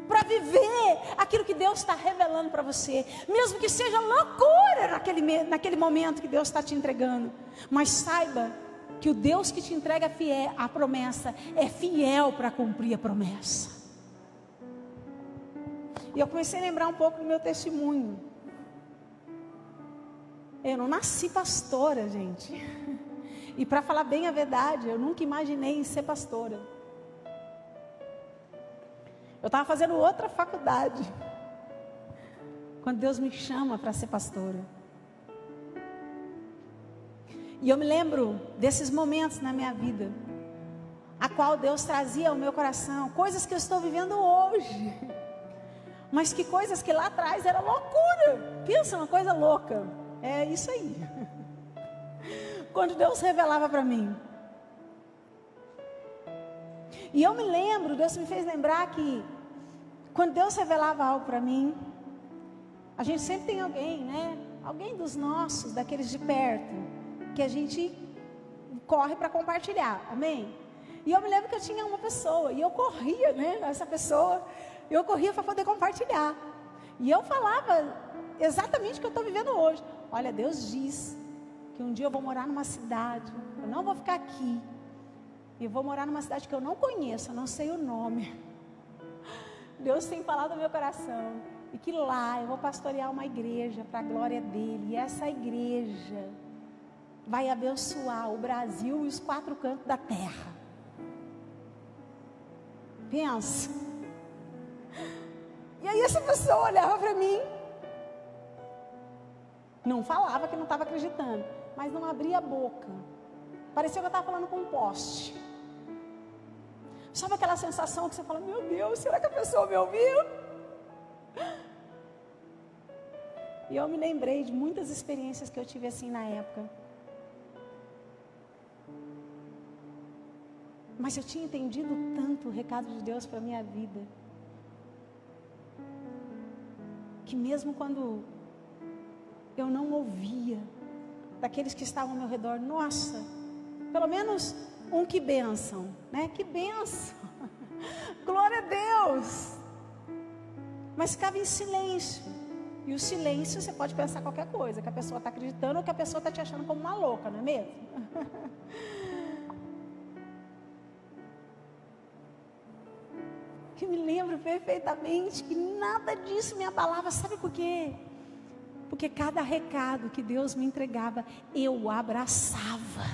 para viver aquilo que Deus está revelando para você, mesmo que seja loucura naquele momento que Deus está te entregando? Mas saiba que o Deus que te entrega a promessa é fiel para cumprir a promessa. E eu comecei a lembrar um pouco do meu testemunho. Eu não nasci pastora, gente. E para falar bem a verdade, eu nunca imaginei em ser pastora. Eu estava fazendo outra faculdade, quando Deus me chama para ser pastora. E eu me lembro desses momentos na minha vida, a qual Deus trazia ao meu coração coisas que eu estou vivendo hoje, mas que coisas que lá atrás era loucura. Pensa, uma coisa louca. É isso aí. Quando Deus revelava para mim. E eu me lembro, Deus me fez lembrar que quando Deus revelava algo para mim, a gente sempre tem alguém, né? Alguém dos nossos, daqueles de perto, que a gente corre para compartilhar, amém? E eu me lembro que eu tinha uma pessoa, e eu corria, né? Essa pessoa, eu corria para poder compartilhar. E eu falava exatamente o que eu estou vivendo hoje. Olha, Deus diz que um dia eu vou morar numa cidade, eu não vou ficar aqui. Eu vou morar numa cidade que eu não conheço, eu não sei o nome. Deus tem falado no meu coração. E que lá eu vou pastorear uma igreja para a glória dele. E essa igreja vai abençoar o Brasil e os 4 cantos da terra. Pensa. E aí essa pessoa olhava para mim. Não falava que não estava acreditando, mas não abria a boca. Parecia que eu estava falando com um poste. Sabe aquela sensação que você fala, meu Deus, será que a pessoa me ouviu? E eu me lembrei de muitas experiências que eu tive assim na época. Mas eu tinha entendido tanto o recado de Deus para a minha vida, que mesmo quando eu não ouvia daqueles que estavam ao meu redor, nossa, pelo menos um que bênção, né? Que bênção, glória a Deus. Mas ficava em silêncio. E o silêncio, você pode pensar qualquer coisa, que a pessoa está acreditando ou que a pessoa está te achando como uma louca, não é mesmo? Que me lembro perfeitamente que nada disso me abalava. Sabe por quê? Porque cada recado que Deus me entregava, eu abraçava.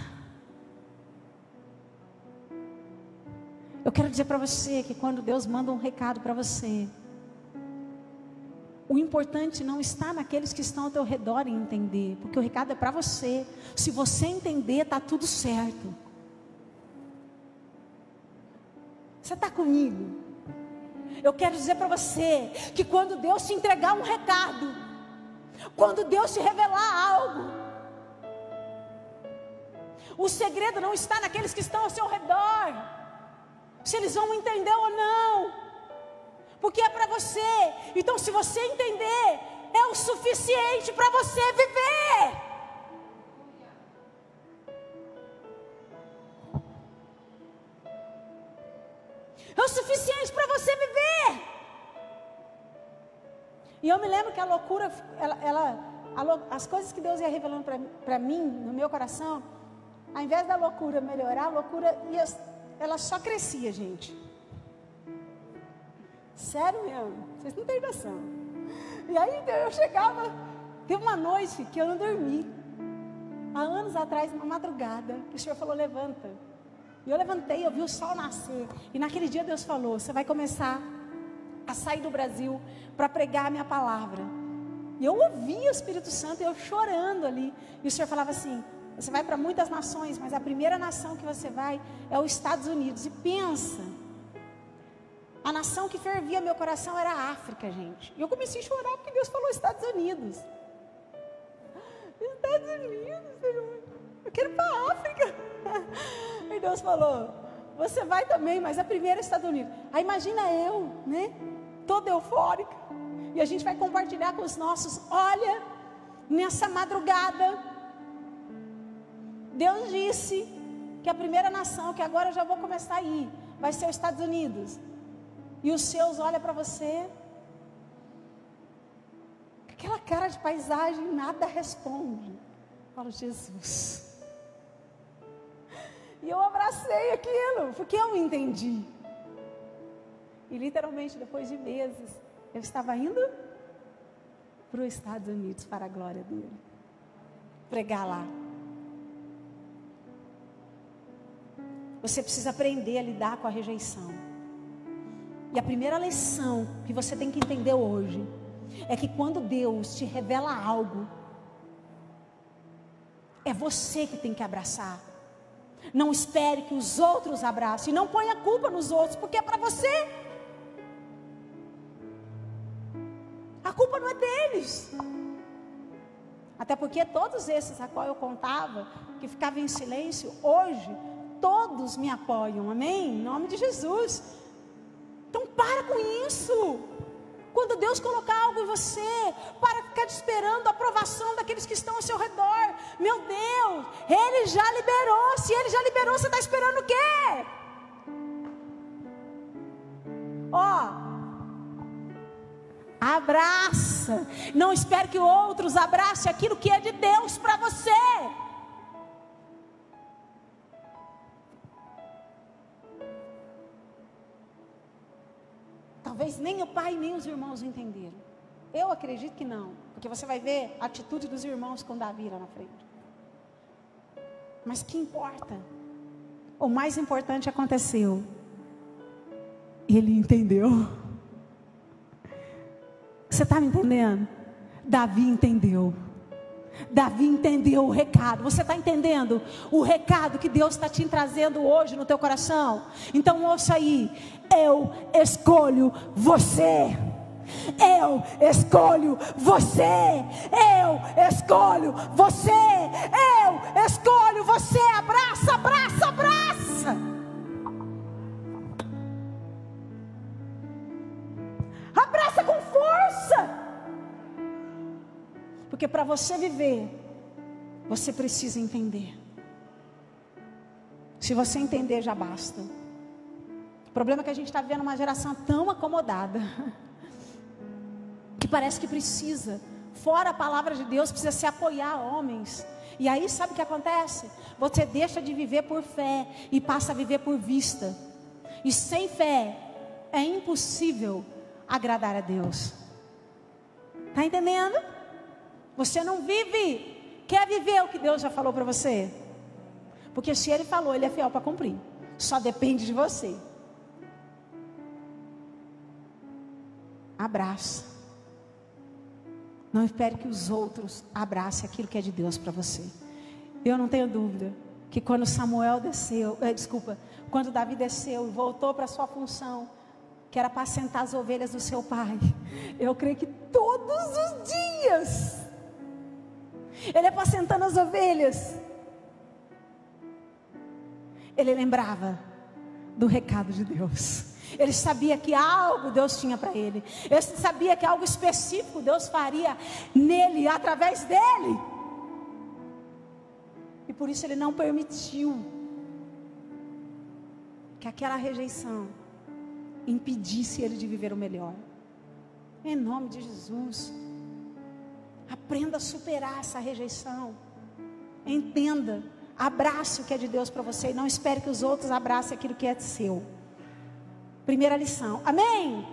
Eu quero dizer para você que quando Deus manda um recado para você, o importante não está naqueles que estão ao teu redor em entender, porque o recado é para você. Se você entender, está tudo certo. Você está comigo? Eu quero dizer para você que quando Deus te entregar um recado, quando Deus te revelar algo, o segredo não está naqueles que estão ao seu redor, se eles vão entender ou não, porque é para você. Então, se você entender, é o suficiente para você viver. É o suficiente para você viver. E eu me lembro que a loucura, as coisas que Deus ia revelando para mim, no meu coração, ao invés da loucura melhorar, a loucura ela só crescia, gente. Sério mesmo, vocês não têm noção. E aí eu chegava, teve uma noite que eu não dormi. Há anos atrás, uma madrugada, o Senhor falou, levanta. E eu levantei, eu vi o sol nascer. E naquele dia Deus falou, você vai começar a sair do Brasil para pregar a minha palavra. E eu ouvi o Espírito Santo, eu chorando ali. E o Senhor falava assim, você vai para muitas nações, mas a primeira nação que você vai é os Estados Unidos. E pensa, a nação que fervia meu coração era a África, gente. E eu comecei a chorar porque Deus falou Estados Unidos. Estados Unidos, Senhor. Eu quero ir para a África. E Deus falou, você vai também, mas a primeira é Estados Unidos. Aí imagina eu, né? Toda eufórica. E a gente vai compartilhar com os nossos. Olha, nessa madrugada, Deus disse que a primeira nação, que agora eu já vou começar a ir, vai ser os Estados Unidos. E os seus olham para você, com aquela cara de paisagem, nada responde. Eu falo, Jesus. E eu abracei aquilo, porque eu entendi. E literalmente, depois de meses, eu estava indo para os Estados Unidos, para a glória dele. Pregar lá. Você precisa aprender a lidar com a rejeição. E a primeira lição que você tem que entender hoje é que quando Deus te revela algo, é você que tem que abraçar. Não espere que os outros abracem. Não ponha a culpa nos outros, porque é para você. A culpa não é deles. Até porque todos esses a qual eu contava, que ficavam em silêncio, hoje, todos me apoiam, amém? Em nome de Jesus. Então para com isso. Quando Deus colocar algo em você, para ficar esperando a aprovação daqueles que estão ao seu redor. Meu Deus, Ele já liberou. Se Ele já liberou, você está esperando o quê? Abraça. Não espere que outros abracem aquilo que é de Deus para você. Talvez nem o pai nem os irmãos entenderam. Eu acredito que não, porque você vai ver a atitude dos irmãos com Davi lá na frente. Mas que importa? O mais importante aconteceu. Ele entendeu. Você está me entendendo? Davi entendeu. Davi entendeu o recado. Você está entendendo o recado que Deus está te trazendo hoje no teu coração? Então ouça aí. Eu escolho você. Eu escolho você. Eu escolho você. Eu escolho você. Abraça, abraça, abraça. Abraça com força. Porque para você viver, você precisa entender. Se você entender, já basta. O problema é que a gente está vivendo uma geração tão acomodada, que parece que precisa, fora a palavra de Deus, precisa se apoiar a homens. E aí sabe o que acontece? Você deixa de viver por fé e passa a viver por vista. E sem fé é impossível agradar a Deus. Está entendendo? Você não vive, quer viver o que Deus já falou para você? Porque se Ele falou, Ele é fiel para cumprir. Só depende de você. Abraça. Não espere que os outros abracem aquilo que é de Deus para você. Eu não tenho dúvida que quando Samuel desceu, quando Davi desceu e voltou para a sua função, que era apacentar as ovelhas do seu pai, eu creio que todos os dias ele apacentando as ovelhas, ele lembrava do recado de Deus. Ele sabia que algo Deus tinha para ele. Ele sabia que algo específico Deus faria nele, através dele. E por isso ele não permitiu que aquela rejeição impedisse ele de viver o melhor. Em nome de Jesus. Aprenda a superar essa rejeição. Entenda, abrace o que é de Deus para você e não espere que os outros abracem aquilo que é seu. Primeira lição, amém?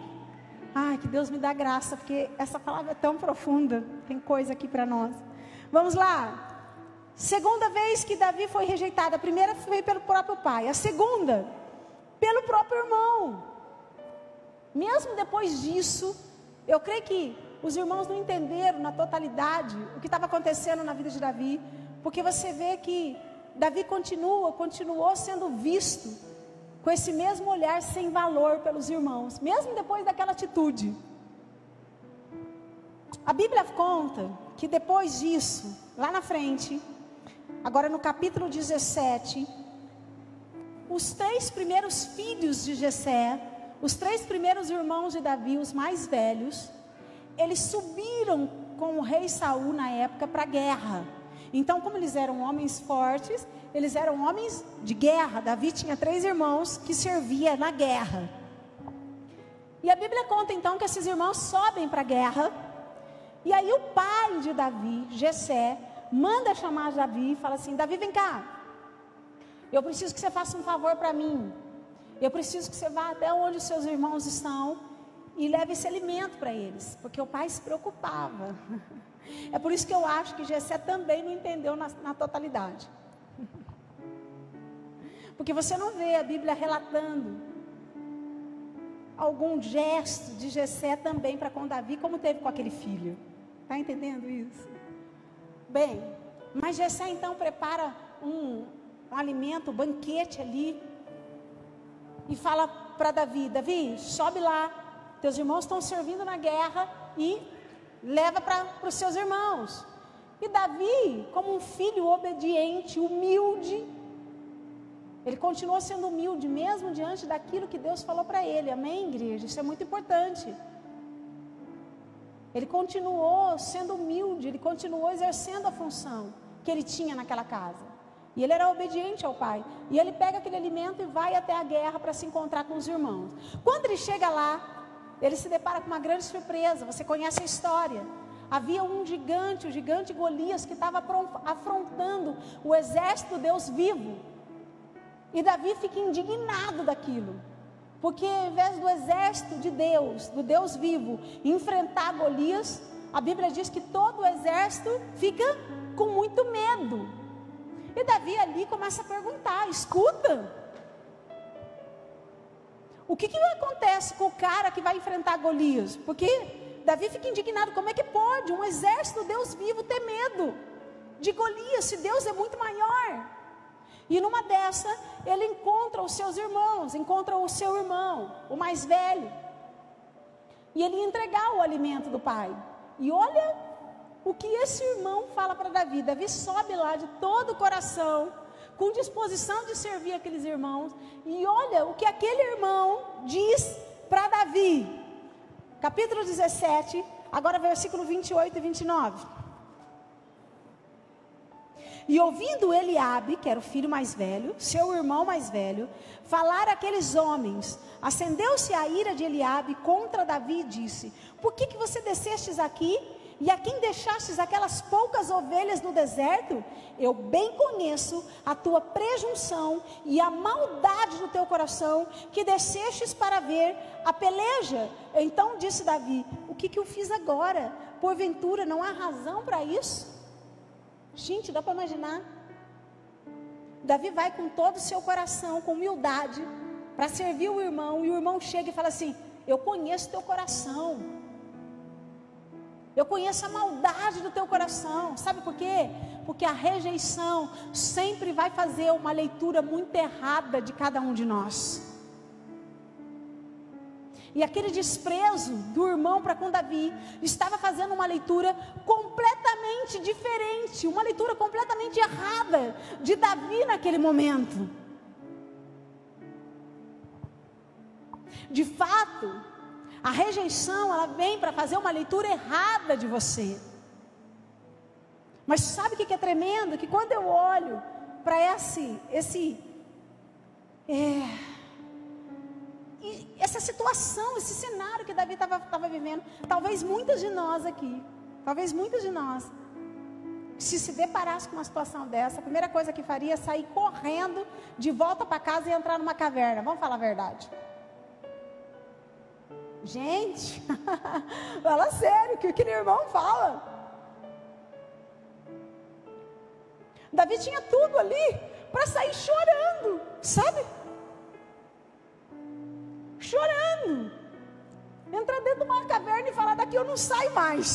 Ai, que Deus me dá graça, porque essa palavra é tão profunda, tem coisa aqui para nós. Vamos lá. Segunda vez que Davi foi rejeitado. A primeira foi pelo próprio pai, a segunda pelo próprio irmão. Mesmo depois disso, eu creio que os irmãos não entenderam na totalidade o que estava acontecendo na vida de Davi, porque você vê que Davi continuou sendo visto com esse mesmo olhar sem valor pelos irmãos, mesmo depois daquela atitude. A Bíblia conta que depois disso, lá na frente, agora no capítulo 17, os 3 primeiros filhos de Jessé, os 3 primeiros irmãos de Davi, os mais velhos, eles subiram com o rei Saul na época para a guerra. Então, como eles eram homens fortes, eles eram homens de guerra. Davi tinha 3 irmãos que serviam na guerra. E a Bíblia conta então que esses irmãos sobem para a guerra. E aí o pai de Davi, Jessé, manda chamar Davi e fala assim: Davi, vem cá, eu preciso que você faça um favor para mim. Eu preciso que você vá até onde os seus irmãos estão e leve esse alimento para eles, porque o pai se preocupava. É por isso que eu acho que Jessé também não entendeu na totalidade. Porque você não vê a Bíblia relatando algum gesto de Jessé também para com Davi, como teve com aquele filho. Está entendendo isso? Bem, mas Jessé então prepara um alimento, um banquete ali, e fala para Davi: Davi, sobe lá, teus irmãos estão servindo na guerra, e leva para os seus irmãos. E Davi, como um filho obediente, humilde, ele continuou sendo humilde, mesmo diante daquilo que Deus falou para ele. Amém, igreja? Isso é muito importante. Ele continuou sendo humilde, ele continuou exercendo a função que ele tinha naquela casa. E ele era obediente ao pai. E ele pega aquele alimento e vai até a guerra para se encontrar com os irmãos. Quando ele chega lá, ele se depara com uma grande surpresa. Você conhece a história. Havia um gigante, o gigante Golias, que estava afrontando o exército do Deus vivo. E Davi fica indignado daquilo. Porque ao invés do exército de Deus, do Deus vivo, enfrentar Golias, a Bíblia diz que todo o exército fica com muito medo. E Davi ali começa a perguntar: escuta, o que acontece com o cara que vai enfrentar Golias? Porque Davi fica indignado: como é que pode um exército do Deus vivo ter medo de Golias, se Deus é muito maior? E numa dessa, ele encontra os seus irmãos, encontra o seu irmão, o mais velho, e ele ia entregar o alimento do pai. E olha o que esse irmão fala para Davi. Davi sobe lá de todo o coração, com disposição de servir aqueles irmãos, e olha o que aquele irmão diz para Davi. Capítulo 17, agora versículo 28 e 29. E ouvindo Eliabe, que era o filho mais velho, seu irmão mais velho, falar aqueles homens, acendeu-se a ira de Eliabe contra Davi e disse: por que você descestes aqui, e a quem deixastes aquelas poucas ovelhas no deserto? Eu bem conheço a tua presunção e a maldade do teu coração, que descestes para ver a peleja. Então disse Davi: o que eu fiz agora? Porventura não há razão para isso? Gente, dá para imaginar. Davi vai com todo o seu coração, com humildade, para servir o irmão, e o irmão chega e fala assim: eu conheço teu coração, eu conheço a maldade do teu coração. Sabe por quê? Porque a rejeição sempre vai fazer uma leitura muito errada de cada um de nós. E aquele desprezo do irmão para com Davi estava fazendo uma leitura completamente diferente, uma leitura completamente errada de Davi naquele momento. De fato, a rejeição, ela vem para fazer uma leitura errada de você. Mas sabe o que é tremendo? Que quando eu olho para essa situação, esse cenário que Davi estava vivendo, talvez muitas de nós aqui talvez muitos de nós, se deparasse com uma situação dessa, a primeira coisa que faria é sair correndo de volta para casa e entrar numa caverna. Vamos falar a verdade. Gente, fala sério, que aquele irmão fala. Davi tinha tudo ali para sair chorando, sabe? Chorando. Entrar dentro de uma caverna e falar: daqui eu não saio mais.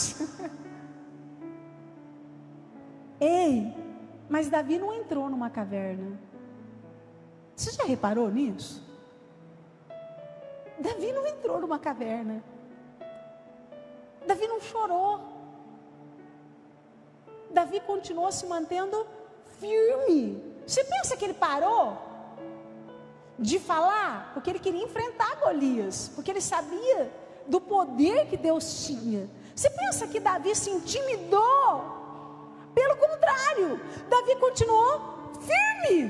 Ei, mas Davi não entrou numa caverna. Você já reparou nisso? Davi não entrou numa caverna. Davi não chorou. Davi continuou se mantendo firme. Você pensa que ele parou de falar? Porque ele queria enfrentar Golias, porque ele sabia do poder que Deus tinha. Você pensa que Davi se intimidou? Pelo contrário, Davi continuou firme,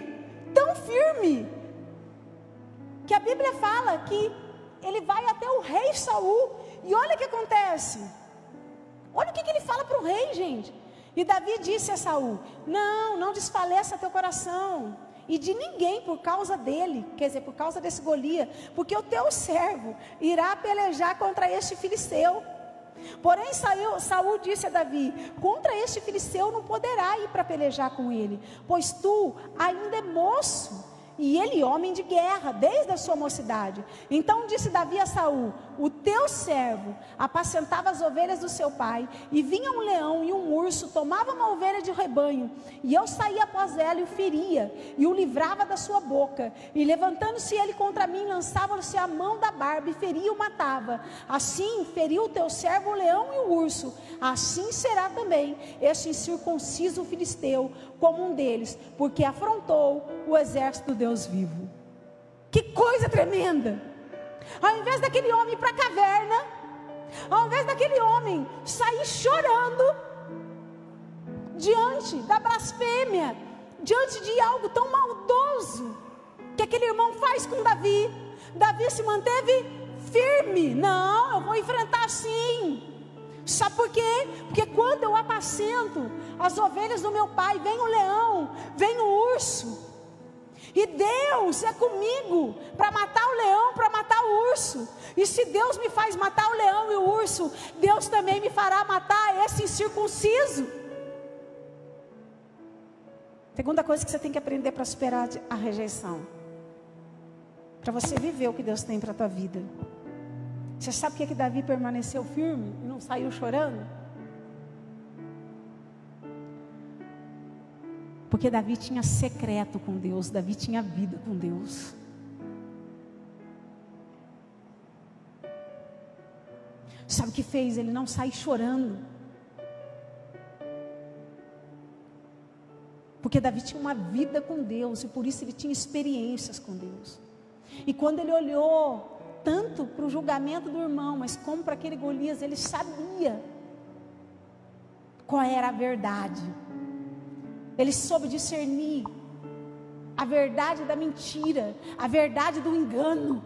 tão firme, que a Bíblia fala que ele vai até o rei Saul, e olha o que acontece, olha o que ele fala para o rei, gente. E Davi disse a Saul: não desfaleça teu coração, e de ninguém por causa dele, quer dizer, por causa desse Golias, porque o teu servo irá pelejar contra este filisteu. Porém Saul disse a Davi: contra este filisteu não poderá ir para pelejar com ele, pois tu ainda é moço, e ele homem de guerra, desde a sua mocidade. Então disse Davi a Saul: o teu servo apacentava as ovelhas do seu pai, e vinha um leão e um urso, tomava uma ovelha de rebanho, e eu saía após ela e o feria, e o livrava da sua boca, e levantando-se ele contra mim, lançava-se a mão da barba, e feria e o matava. Assim feriu o teu servo o leão e o urso, assim será também este incircunciso filisteu, como um deles, porque afrontou o exército do Deus vivo. Que coisa tremenda! Ao invés daquele homem ir para a caverna, ao invés daquele homem sair chorando diante da blasfêmia, diante de algo tão maldoso que aquele irmão faz com Davi, Davi se manteve firme. Não, eu vou enfrentar sim. Sabe por quê? Porque quando eu apacento as ovelhas do meu pai, vem o leão, vem o urso, e Deus é comigo para matar o leão, para matar o urso. E se Deus me faz matar o leão e o urso, Deus também me fará matar esse incircunciso. Segunda coisa que você tem que aprender para superar a rejeição, para você viver o que Deus tem para a tua vida. Você sabe por que Davi permaneceu firme e não saiu chorando? Porque Davi tinha secreto com Deus, Davi tinha vida com Deus. Sabe o que fez ele não sair chorando? Porque Davi tinha uma vida com Deus, e por isso ele tinha experiências com Deus. E quando ele olhou tanto para o julgamento do irmão, mas como para aquele Golias, ele sabia qual era a verdade. Ele soube discernir a verdade da mentira, a verdade do engano.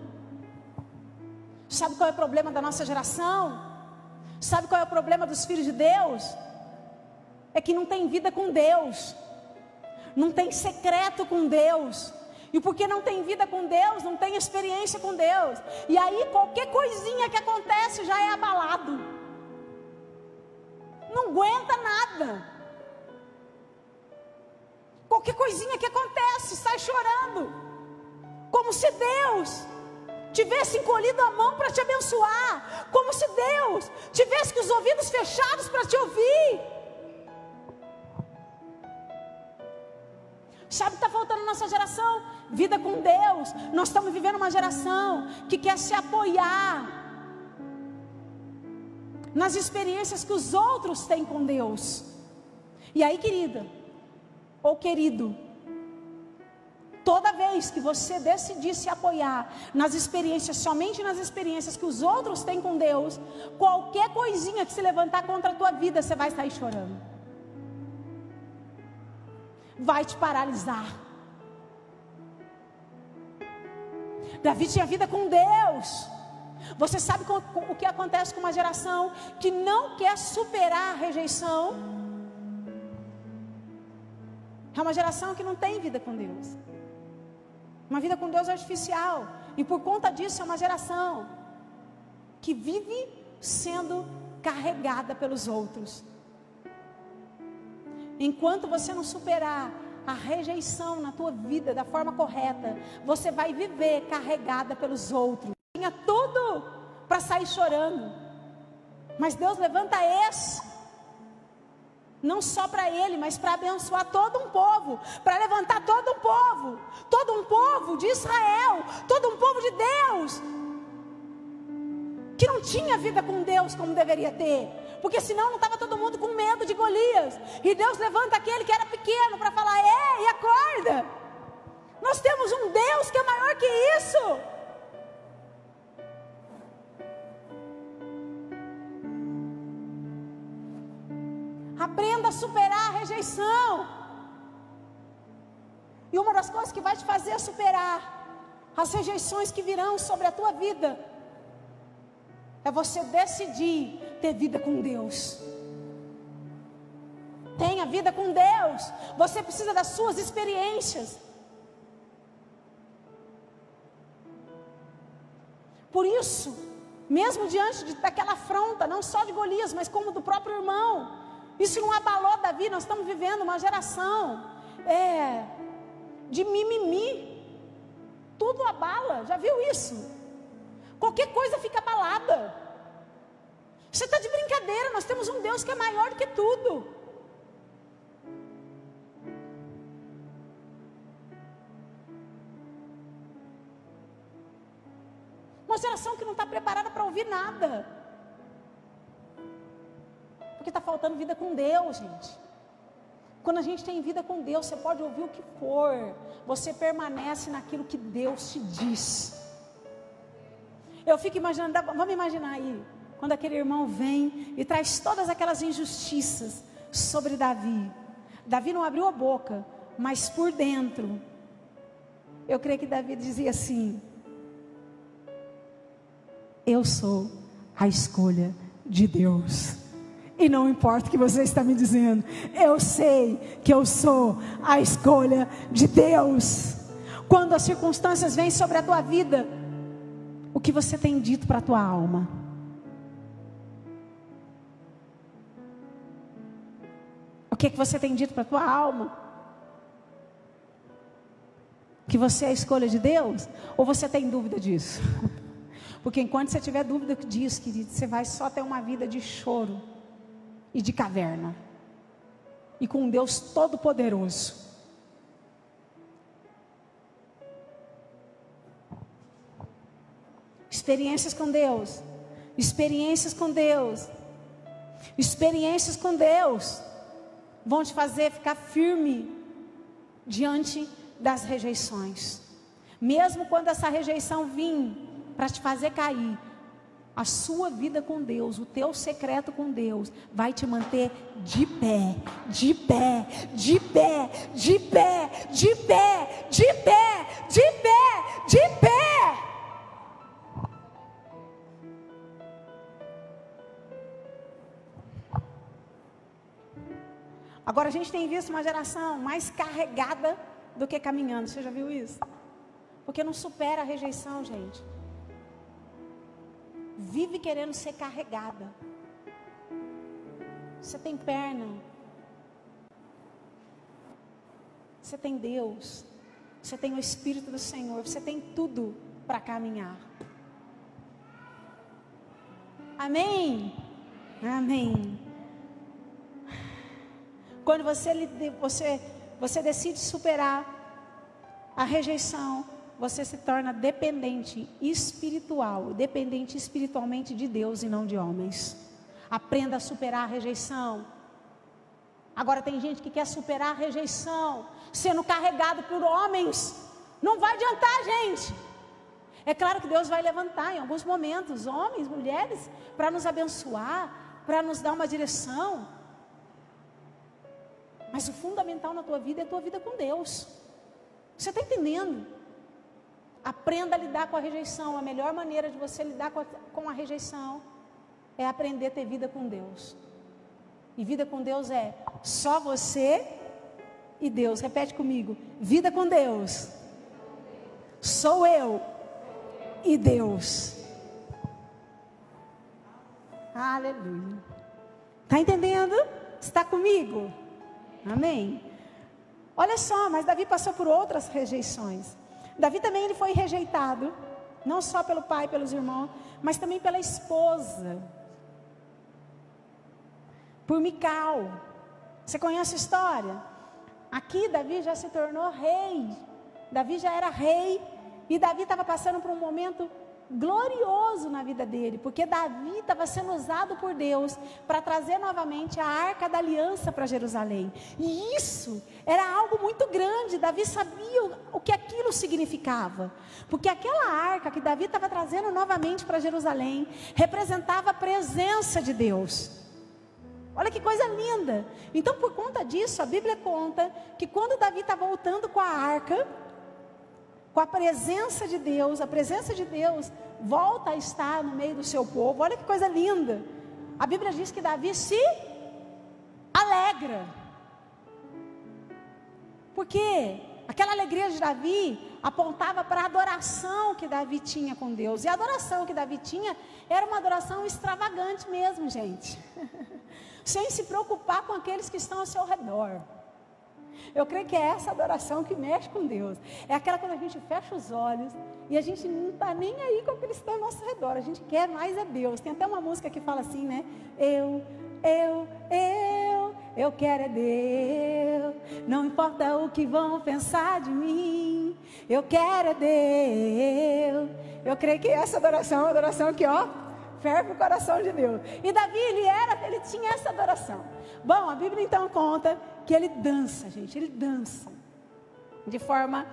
Sabe qual é o problema da nossa geração? Sabe qual é o problema dos filhos de Deus? É que não tem vida com Deus, não tem secreto com Deus. E porque não tem vida com Deus, não tem experiência com Deus. E aí qualquer coisinha que acontece já é abalado. Não aguenta nada. Qualquer coisinha que acontece, sai chorando. Como se Deus tivesse encolhido a mão para te abençoar. Como se Deus tivesse com os ouvidos fechados para te ouvir. Sabe o que está faltando na nossa geração? Vida com Deus. Nós estamos vivendo uma geração que quer se apoiar nas experiências que os outros têm com Deus. E aí, querida ou querido, toda vez que você decidir se apoiar nas experiências, somente nas experiências que os outros têm com Deus, qualquer coisinha que se levantar contra a tua vida, você vai sair chorando. Vai te paralisar. Davi tinha vida com Deus. Você sabe o que acontece com uma geração que não quer superar a rejeição? É uma geração que não tem vida com Deus. Uma vida com Deus artificial. E por conta disso é uma geração que vive sendo carregada pelos outros. Enquanto você não superar a rejeição na tua vida da forma correta, você vai viver carregada pelos outros. Tinha tudo para sair chorando, mas Deus levanta esse, não só para ele, mas para abençoar todo um povo, para levantar todo um povo de Israel, todo um povo de Deus, que não tinha vida com Deus como deveria ter, porque senão não estava todo mundo com medo de Golias, e Deus levanta aquele que era pequeno para falar: ei, acorda, nós temos um Deus que é maior que isso. Aprenda a superar a rejeição. E uma das coisas que vai te fazer superar as rejeições que virão sobre a tua vida é você decidir ter vida com Deus. Tenha vida com Deus. Você precisa das suas experiências. Por isso, mesmo diante daquela afronta, não só de Golias, mas como do próprio irmão, isso não abalou Davi. Nós estamos vivendo uma geração de mimimi. Tudo abala, já viu isso? Qualquer coisa fica abalada. Você está de brincadeira, nós temos um Deus que é maior do que tudo. Uma geração que não está preparada para ouvir nada. Porque está faltando vida com Deus, gente. Quando a gente tem vida com Deus, você pode ouvir o que for, você permanece naquilo que Deus te diz. Eu fico imaginando, vamos imaginar aí, quando aquele irmão vem e traz todas aquelas injustiças sobre Davi. Davi não abriu a boca, mas por dentro, eu creio que Davi dizia assim: eu sou a escolha de Deus. E não importa o que você está me dizendo, eu sei que eu sou a escolha de Deus. Quando as circunstâncias vêm sobre a tua vida, o que você tem dito para a tua alma? O que você tem dito para a tua alma? Que você é a escolha de Deus? Ou você tem dúvida disso? Porque enquanto você tiver dúvida disso, querido, você vai só ter uma vida de choro e de caverna, e com um Deus todo-poderoso. Experiências com Deus, experiências com Deus, experiências com Deus, vão te fazer ficar firme diante das rejeições. Mesmo quando essa rejeição vir para te fazer cair, a sua vida com Deus, o teu secreto com Deus, vai te manter de pé, de pé, de pé, de pé, de pé, de pé, de pé, de pé. Agora a gente tem visto uma geração mais carregada do que caminhando. Você já viu isso? Porque não supera a rejeição, gente. Vive querendo ser carregada. Você tem perna, você tem Deus, você tem o Espírito do Senhor, você tem tudo para caminhar. Amém? Amém. Quando você decide superar a rejeição, você se torna dependente espiritualmente de Deus e não de homens. Aprenda a superar a rejeição. Agora tem gente que quer superar a rejeição sendo carregado por homens. Não vai adiantar, gente. É claro que Deus vai levantar em alguns momentos homens, mulheres, para nos abençoar, para nos dar uma direção. Mas o fundamental na tua vida é a tua vida com Deus. Você está entendendo? Aprenda a lidar com a rejeição. A melhor maneira de você lidar com a rejeição é aprender a ter vida com Deus. E vida com Deus é só você e Deus. Repete comigo. Vida com Deus. Sou eu e Deus. Aleluia. Está entendendo? Está comigo? Amém. Olha só, mas Davi passou por outras rejeições. Davi também ele foi rejeitado, não só pelo pai, pelos irmãos, mas também pela esposa. Por Mical. Você conhece a história? Aqui Davi já se tornou rei. Davi já era rei. E Davi estava passando por um momento glorioso na vida dele, porque Davi estava sendo usado por Deus para trazer novamente a arca da aliança para Jerusalém. E isso era algo muito grande. Davi sabia o que aquilo significava, porque aquela arca que Davi estava trazendo novamente para Jerusalém representava a presença de Deus. Olha que coisa linda. Então, por conta disso, a Bíblia conta que quando Davi está voltando com a arca, com a presença de Deus, a presença de Deus volta a estar no meio do seu povo. Olha que coisa linda. A Bíblia diz que Davi se alegra. Por quê? Aquela alegria de Davi apontava para a adoração que Davi tinha com Deus. E a adoração que Davi tinha era uma adoração extravagante mesmo, gente. Sem se preocupar com aqueles que estão ao seu redor. Eu creio que é essa adoração que mexe com Deus. É aquela quando a gente fecha os olhos e a gente não está nem aí com aqueles que estão ao nosso redor. A gente quer mais é Deus. Tem até uma música que fala assim, né? Eu quero é Deus. Não importa o que vão pensar de mim. Eu quero é Deus. Eu creio que essa adoração é uma adoração que, ferve o coração de Deus. E Davi, ele tinha essa adoração. Bom, a Bíblia então conta que ele dança, gente, ele dança de forma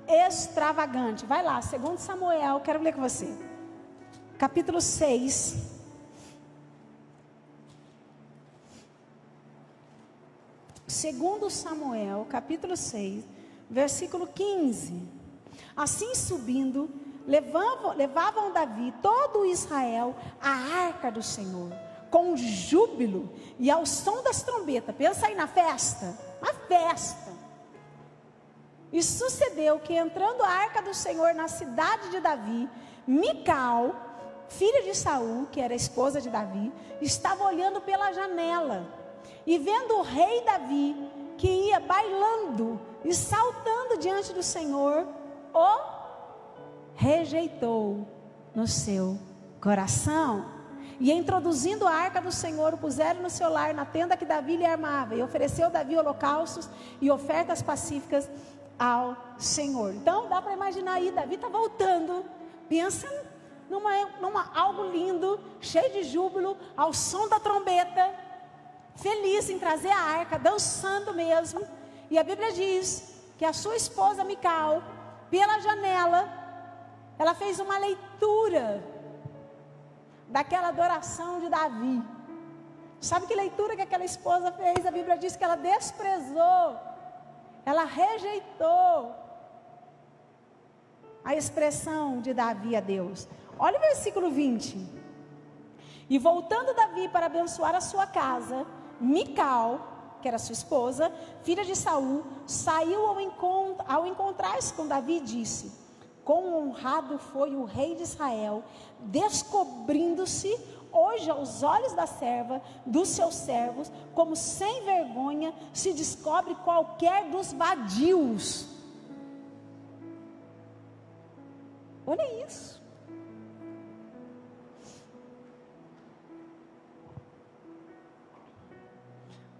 extravagante. Vai lá, 2 Samuel, quero ler com você. Capítulo 6. Segundo Samuel, capítulo 6, versículo 15. Assim subindo, levavam Davi, todo Israel, a arca do Senhor, com júbilo e ao som das trombetas. Pensa aí na festa, uma festa. E sucedeu que, entrando a arca do Senhor na cidade de Davi, Mical, filha de Saul, que era a esposa de Davi, estava olhando pela janela, e vendo o rei Davi, que ia bailando e saltando diante do Senhor, o rejeitou no seu coração. E introduzindo a arca do Senhor, o puseram no seu lar, na tenda que Davi lhe armava. E ofereceu Davi holocaustos e ofertas pacíficas ao Senhor. Então dá para imaginar aí, Davi está voltando. Pensa numa algo lindo, cheio de júbilo, ao som da trombeta, feliz em trazer a arca, dançando mesmo. E a Bíblia diz que a sua esposa Mical, pela janela, ela fez uma leitura daquela adoração de Davi. Sabe que leitura que aquela esposa fez? A Bíblia diz que ela desprezou, ela rejeitou a expressão de Davi a Deus. Olha o versículo 20. E voltando Davi para abençoar a sua casa, Mical, que era sua esposa, filha de Saul, saiu ao encontrar-se com Davi e disse: quão honrado foi o rei de Israel, descobrindo-se hoje aos olhos da serva, dos seus servos, como sem vergonha se descobre qualquer dos vadios. Olha isso.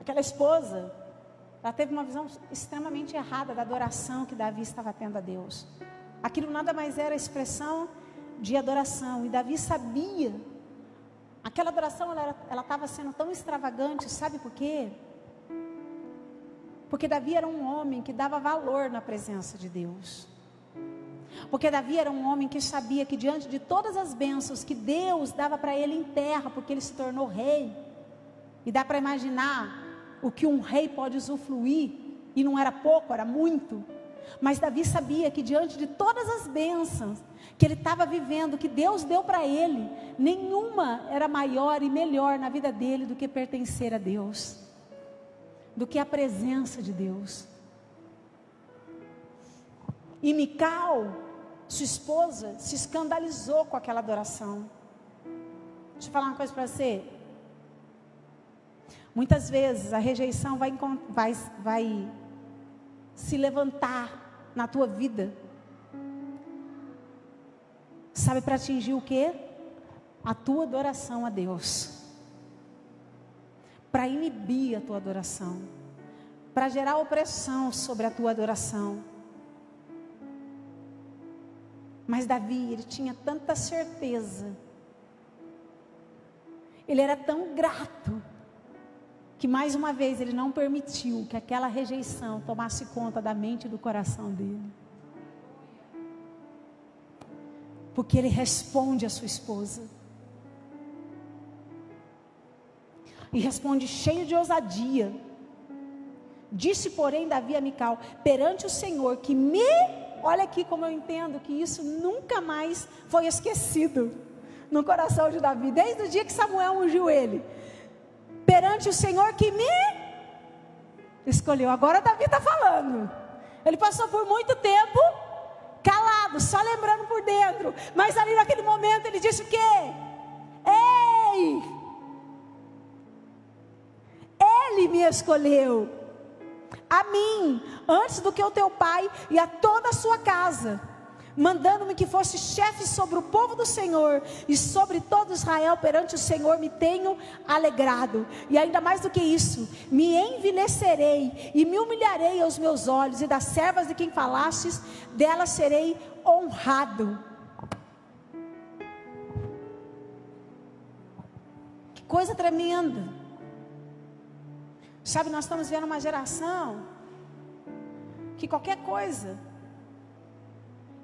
Aquela esposa, ela teve uma visão extremamente errada da adoração que Davi estava tendo a Deus. Aquilo nada mais era a expressão de adoração. E Davi sabia. Aquela adoração, ela estava sendo tão extravagante. Sabe por quê? Porque Davi era um homem que dava valor na presença de Deus. Porque Davi era um homem que sabia que diante de todas as bênçãos que Deus dava para ele em terra, porque ele se tornou rei. E dá para imaginar o que um rei pode usufruir. E não era pouco, era muito. Mas Davi sabia que diante de todas as bênçãos que ele estava vivendo, que Deus deu para ele, nenhuma era maior e melhor na vida dele do que pertencer a Deus, do que a presença de Deus. E Mical, sua esposa, se escandalizou com aquela adoração. Deixa eu falar uma coisa para você. Muitas vezes a rejeição vai se levantar na tua vida. Sabe, para atingir o quê? A tua adoração a Deus. Para inibir a tua adoração. Para gerar opressão sobre a tua adoração. Mas Davi, ele tinha tanta certeza. Ele era tão grato. Que mais uma vez ele não permitiu que aquela rejeição tomasse conta da mente e do coração dele. Porque ele responde à sua esposa. E responde cheio de ousadia. Disse, porém, Davi a Mical, perante o Senhor, que olha aqui como eu entendo que isso nunca mais foi esquecido no coração de Davi, desde o dia que Samuel ungiu ele. Perante o Senhor que me escolheu. Agora Davi está falando. Ele passou por muito tempo calado, só lembrando por dentro. Mas ali naquele momento ele disse o quê? Ei! Ele me escolheu a mim, antes do que o teu pai e a toda a sua casa, mandando-me que fosse chefe sobre o povo do Senhor e sobre todo Israel. Perante o Senhor me tenho alegrado, e ainda mais do que isso, me envilecerei e me humilharei aos meus olhos, e das servas de quem falastes, delas serei honrado. Que coisa tremenda. Sabe, nós estamos vendo uma geração que qualquer coisa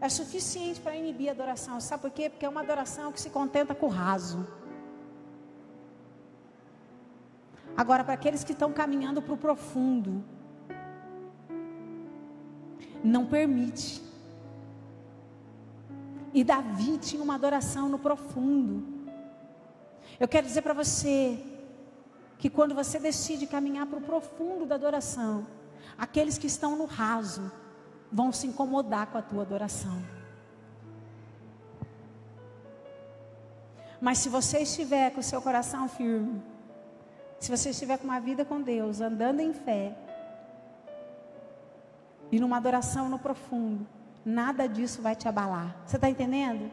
é suficiente para inibir a adoração. Sabe por quê? Porque é uma adoração que se contenta com o raso. Agora, para aqueles que estão caminhando para o profundo, não permite. E Davi tinha uma adoração no profundo. Eu quero dizer para você que quando você decide caminhar para o profundo da adoração, aqueles que estão no raso vão se incomodar com a tua adoração. Mas se você estiver com o seu coração firme, se você estiver com uma vida com Deus, andando em fé, e numa adoração no profundo, nada disso vai te abalar. Você está entendendo?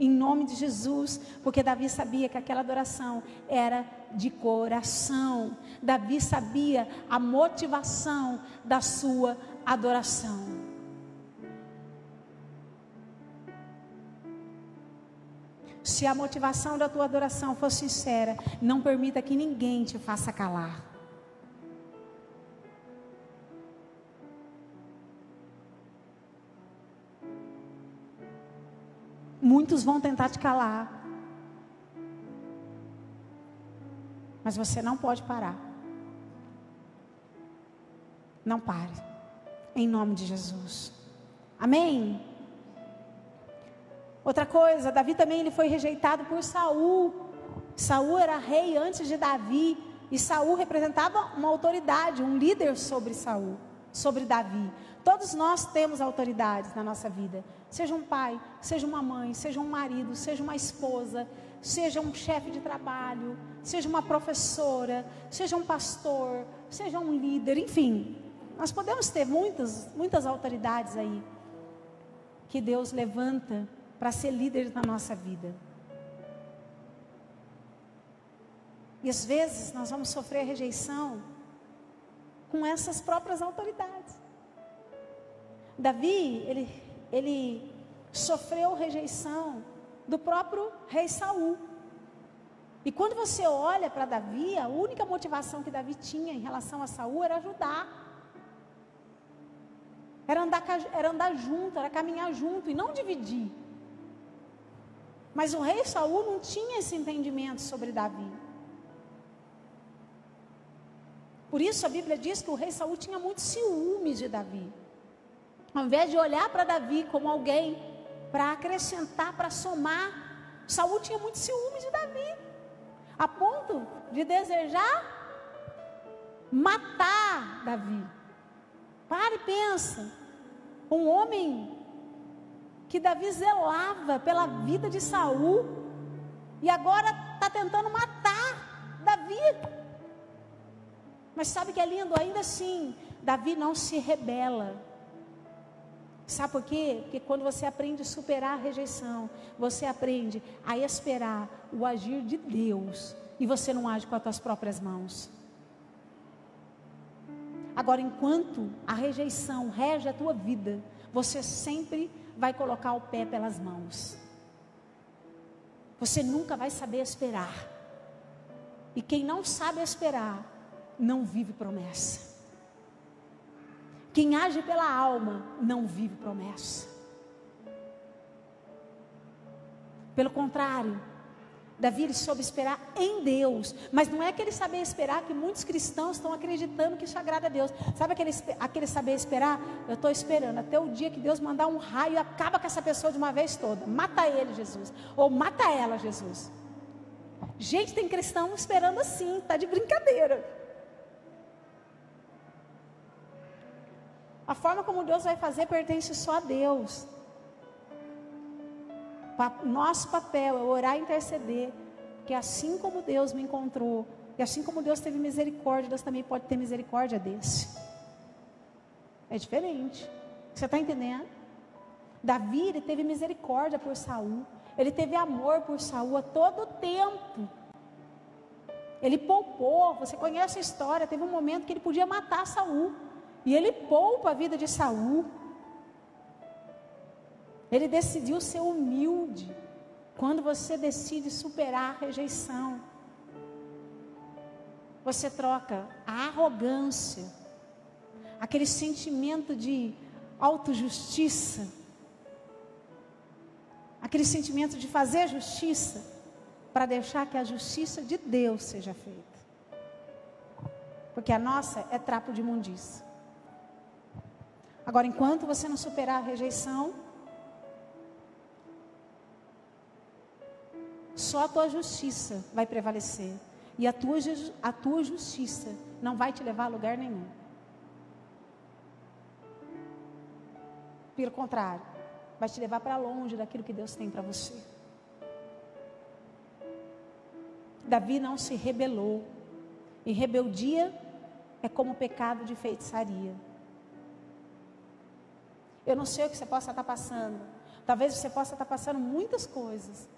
Em nome de Jesus, porque Davi sabia que aquela adoração era de coração. Davi sabia a motivação da sua adoração. Se a motivação da tua adoração for sincera, não permita que ninguém te faça calar. Muitos vão tentar te calar, mas você não pode parar. Não pare, em nome de Jesus. Amém? Outra coisa, Davi também ele foi rejeitado por Saul. Saul era rei antes de Davi, e Saul representava uma autoridade, um líder sobre Saul, sobre Davi. Todos nós temos autoridades na nossa vida. Seja um pai, seja uma mãe, seja um marido, seja uma esposa, seja um chefe de trabalho, seja uma professora, seja um pastor, seja um líder, enfim. Nós podemos ter muitas autoridades aí que Deus levanta para ser líder na nossa vida. E às vezes nós vamos sofrer rejeição com essas próprias autoridades. Davi, ele sofreu rejeição do próprio rei Saul. E quando você olha para Davi, a única motivação que Davi tinha em relação a Saul era ajudar. Era andar junto, era caminhar junto e não dividir. Mas o rei Saul não tinha esse entendimento sobre Davi. Por isso a Bíblia diz que o rei Saul tinha muitos ciúmes de Davi. Ao invés de olhar para Davi como alguém para acrescentar, para somar, Saul tinha muito ciúme de Davi, a ponto de desejar matar Davi. Para e pensa, um homem que Davi zelava pela vida de Saul, e agora está tentando matar Davi. Mas sabe que é lindo? Ainda assim, Davi não se rebela. Sabe por quê? Porque quando você aprende a superar a rejeição, você aprende a esperar o agir de Deus, e você não age com as suas próprias mãos. Agora, enquanto a rejeição rege a tua vida, você sempre vai colocar o pé pelas mãos. Você nunca vai saber esperar. E quem não sabe esperar, não vive promessa. Quem age pela alma, não vive promessa. Pelo contrário, Davi, ele soube esperar em Deus. Mas não é aquele saber esperar que muitos cristãos estão acreditando que isso agrada a Deus. Sabe aquele saber esperar? Eu estou esperando até o dia que Deus mandar um raio e acaba com essa pessoa de uma vez toda. Mata ele, Jesus. Ou mata ela, Jesus. Gente, tem cristão esperando assim, está de brincadeira. A forma como Deus vai fazer pertence só a Deus. Nosso papel é orar e interceder, que assim como Deus me encontrou, e assim como Deus teve misericórdia, Deus também pode ter misericórdia desse. É diferente. Você está entendendo? Davi, ele teve misericórdia por Saul, ele teve amor por Saul a todo tempo. Ele poupou. Você conhece a história? Teve um momento que ele podia matar Saul, e ele poupa a vida de Saul. Ele decidiu ser humilde. Quando você decide superar a rejeição, você troca a arrogância, aquele sentimento de autojustiça, aquele sentimento de fazer justiça, para deixar que a justiça de Deus seja feita. Porque a nossa é trapo de imundícia. Agora, enquanto você não superar a rejeição, só a tua justiça vai prevalecer. E a tua justiça não vai te levar a lugar nenhum. Pelo contrário, vai te levar para longe daquilo que Deus tem para você. Davi não se rebelou. E rebeldia é como pecado de feitiçaria. Eu não sei o que você possa estar passando. Talvez você possa estar passando muitas coisas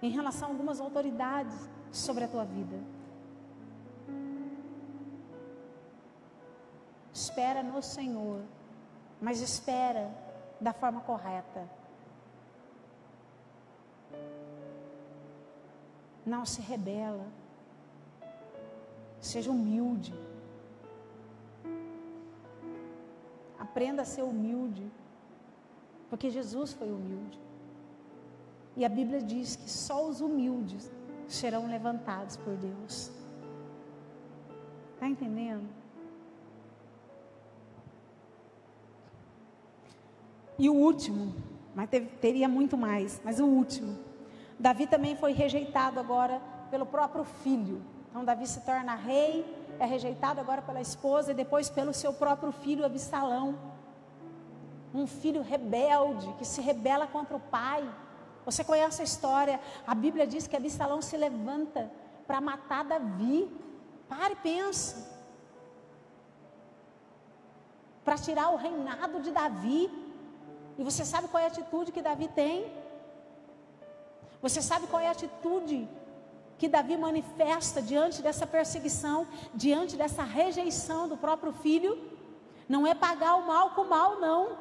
em relação a algumas autoridades sobre a tua vida. Espera no Senhor, mas espera da forma correta. Não se rebela. Seja humilde. Aprenda a ser humilde, porque Jesus foi humilde. E a Bíblia diz que só os humildes serão levantados por Deus. Está entendendo? E o último, mas teria muito mais, mas o último. Davi também foi rejeitado agora pelo próprio filho. Então Davi se torna rei, é rejeitado agora pela esposa e depois pelo seu próprio filho Absalão. Um filho rebelde, que se rebela contra o pai. Você conhece a história? A Bíblia diz que Absalão se levanta para matar Davi. Para e pensa. Para tirar o reinado de Davi. E você sabe qual é a atitude que Davi tem? Você sabe qual é a atitude que Davi manifesta diante dessa perseguição, diante dessa rejeição do próprio filho? Não é pagar o mal com o mal, não.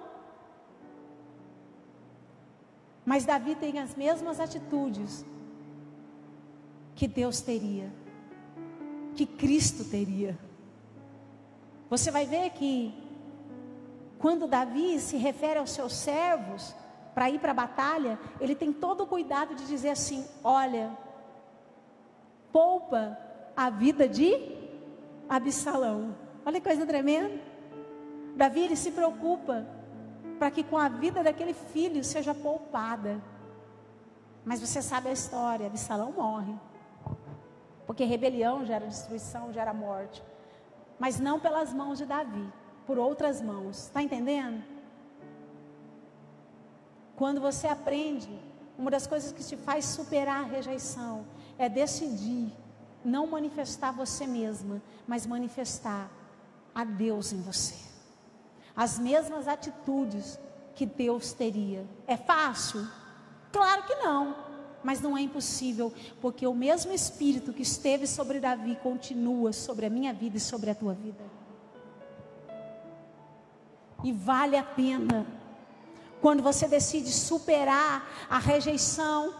Mas Davi tem as mesmas atitudes que Deus teria, que Cristo teria. Você vai ver que quando Davi se refere aos seus servos para ir para a batalha, ele tem todo o cuidado de dizer assim: olha, poupa a vida de Absalão. Olha que coisa tremenda. Davi, ele se preocupa para que com a vida daquele filho seja poupada. Mas você sabe a história, Absalão morre. Porque rebelião gera destruição, gera morte. Mas não pelas mãos de Davi, por outras mãos. Está entendendo? Quando você aprende, uma das coisas que te faz superar a rejeição é decidir não manifestar você mesma, mas manifestar a Deus em você. As mesmas atitudes que Deus teria. É fácil? Claro que não, mas não é impossível, porque o mesmo Espírito que esteve sobre Davi continua sobre a minha vida e sobre a tua vida. E vale a pena, quando você decide superar a rejeição,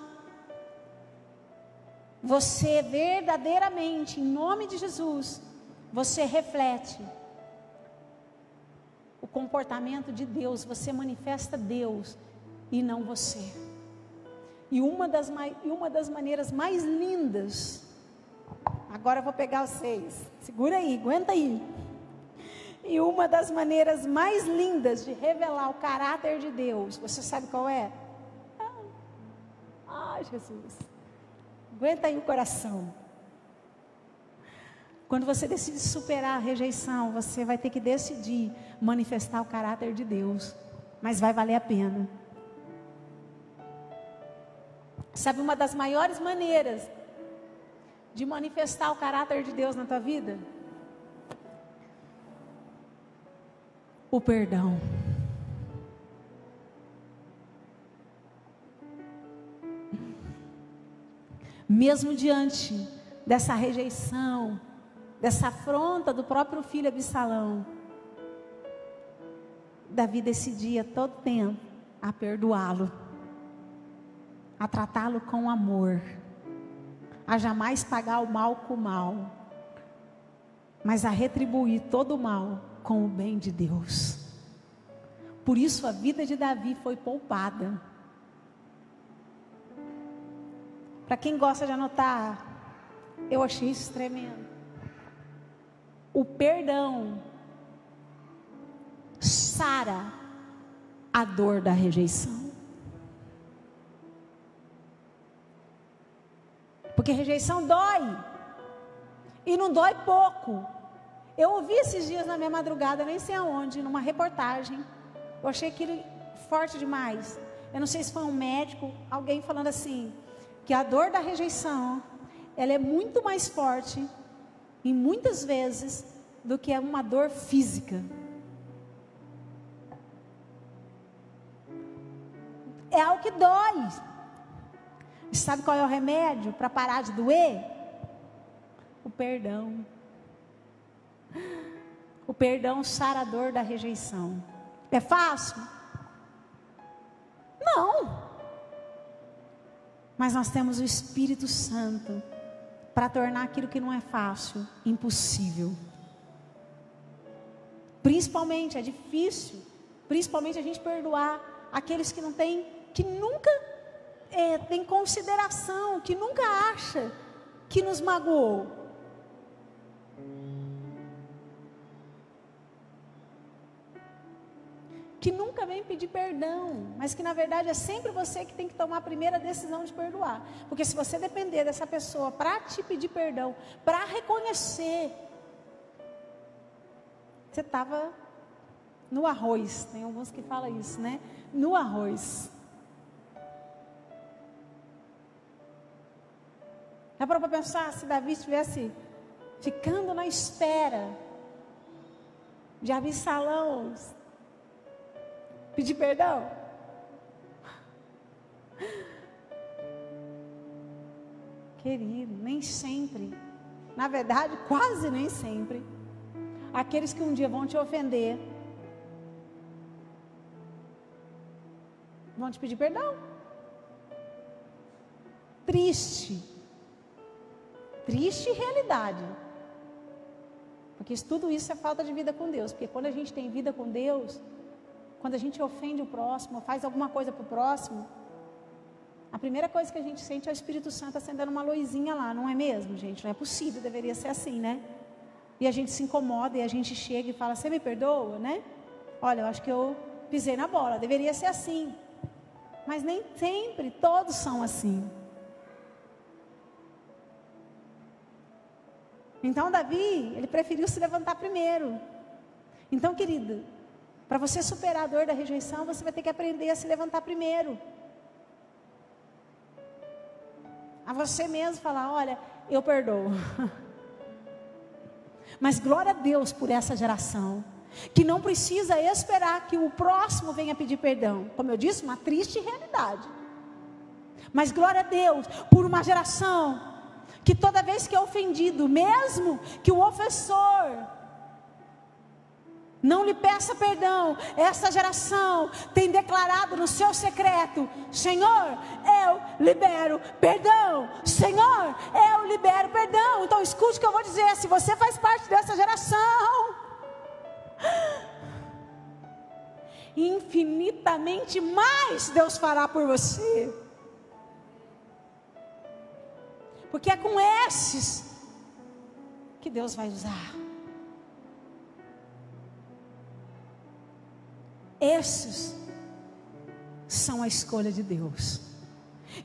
você verdadeiramente, em nome de Jesus, você reflete o comportamento de Deus, você manifesta Deus e não você. E uma das maneiras mais lindas, agora eu vou pegar vocês, segura aí, aguenta aí. E uma das maneiras mais lindas de revelar o caráter de Deus, você sabe qual é? Jesus, aguenta aí o coração. Quando você decide superar a rejeição, você vai ter que decidir manifestar o caráter de Deus, mas vai valer a pena. Sabe uma das maiores maneiras de manifestar o caráter de Deus na tua vida? O perdão. Mesmo diante dessa rejeição, dessa afronta do próprio filho Absalão, Davi decidia todo tempo a perdoá-lo, a tratá-lo com amor, a jamais pagar o mal com o mal, mas a retribuir todo o mal com o bem de Deus. Por isso a vida de Davi foi poupada. Para quem gosta de anotar, eu achei isso tremendo. O perdão sara a dor da rejeição. Porque rejeição dói. E não dói pouco. Eu ouvi esses dias na minha madrugada, nem sei aonde, numa reportagem. Eu achei aquilo forte demais. Eu não sei se foi um médico, alguém falando assim, que a dor da rejeição, ela é muito mais forte, e muitas vezes, do que uma dor física. É algo que dói. E sabe qual é o remédio para parar de doer? O perdão. O perdão sara a dor da rejeição. É fácil? Não. Mas nós temos o Espírito Santo para tornar aquilo que não é fácil, impossível. Principalmente, é difícil, principalmente a gente perdoar aqueles que não têm, que nunca tem consideração, que nunca acha que nos magoou. Que nunca vem pedir perdão, mas que na verdade é sempre você que tem que tomar a primeira decisão de perdoar. Porque se você depender dessa pessoa para te pedir perdão, para reconhecer, você estava no arroz. Tem alguns que falam isso, né? No arroz. Já parou para pensar se Davi estivesse ficando na espera de Absalão pedir perdão? Querido, nem sempre, na verdade quase nem sempre, aqueles que um dia vão te ofender vão te pedir perdão. Triste realidade, porque tudo isso é falta de vida com Deus. Porque quando a gente tem vida com Deus, quando a gente ofende o próximo, faz alguma coisa para o próximo, a primeira coisa que a gente sente é o Espírito Santo acendendo uma luzinha lá, não é mesmo, gente? Não é possível, deveria ser assim, né? E a gente se incomoda e a gente chega e fala, você me perdoa, né? Olha, eu acho que eu pisei na bola, deveria ser assim. Mas nem sempre todos são assim. Então Davi, ele preferiu se levantar primeiro. Então, querido, para você superar a dor da rejeição, você vai ter que aprender a se levantar primeiro. A você mesmo falar, olha, eu perdoo. Mas glória a Deus por essa geração, que não precisa esperar que o próximo venha pedir perdão. Como eu disse, uma triste realidade. Mas glória a Deus por uma geração que toda vez que é ofendido, mesmo que o ofensor não lhe peça perdão, essa geração tem declarado no seu secreto: Senhor, eu libero perdão. Senhor, eu libero perdão. Então escute o que eu vou dizer. Se você faz parte dessa geração, infinitamente mais Deus fará por você. Porque é com esses que Deus vai usar. Esses são a escolha de Deus.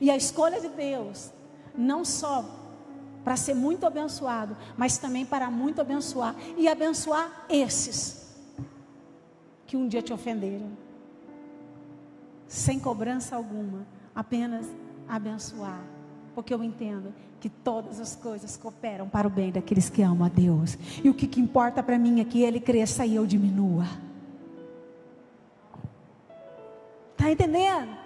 E a escolha de Deus, não só para ser muito abençoado, mas também para muito abençoar. E abençoar esses que um dia te ofenderam. Sem cobrança alguma, apenas abençoar. Porque eu entendo que todas as coisas cooperam para o bem daqueles que amam a Deus. E o que importa para mim é que Ele cresça e eu diminua. Está entendendo?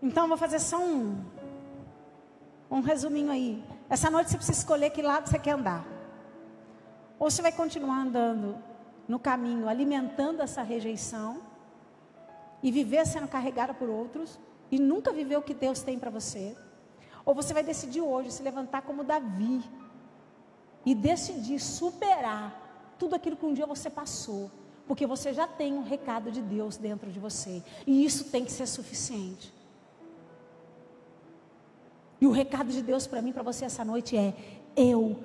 Então vou fazer só um resuminho aí. Essa noite você precisa escolher que lado você quer andar. Ou você vai continuar andando no caminho, alimentando essa rejeição e viver sendo carregada por outros e nunca viver o que Deus tem para você. Ou você vai decidir hoje se levantar como Davi e decidir superar tudo aquilo que um dia você passou, porque você já tem um recado de Deus dentro de você, e isso tem que ser suficiente. E o recado de Deus para mim, para você essa noite é: eu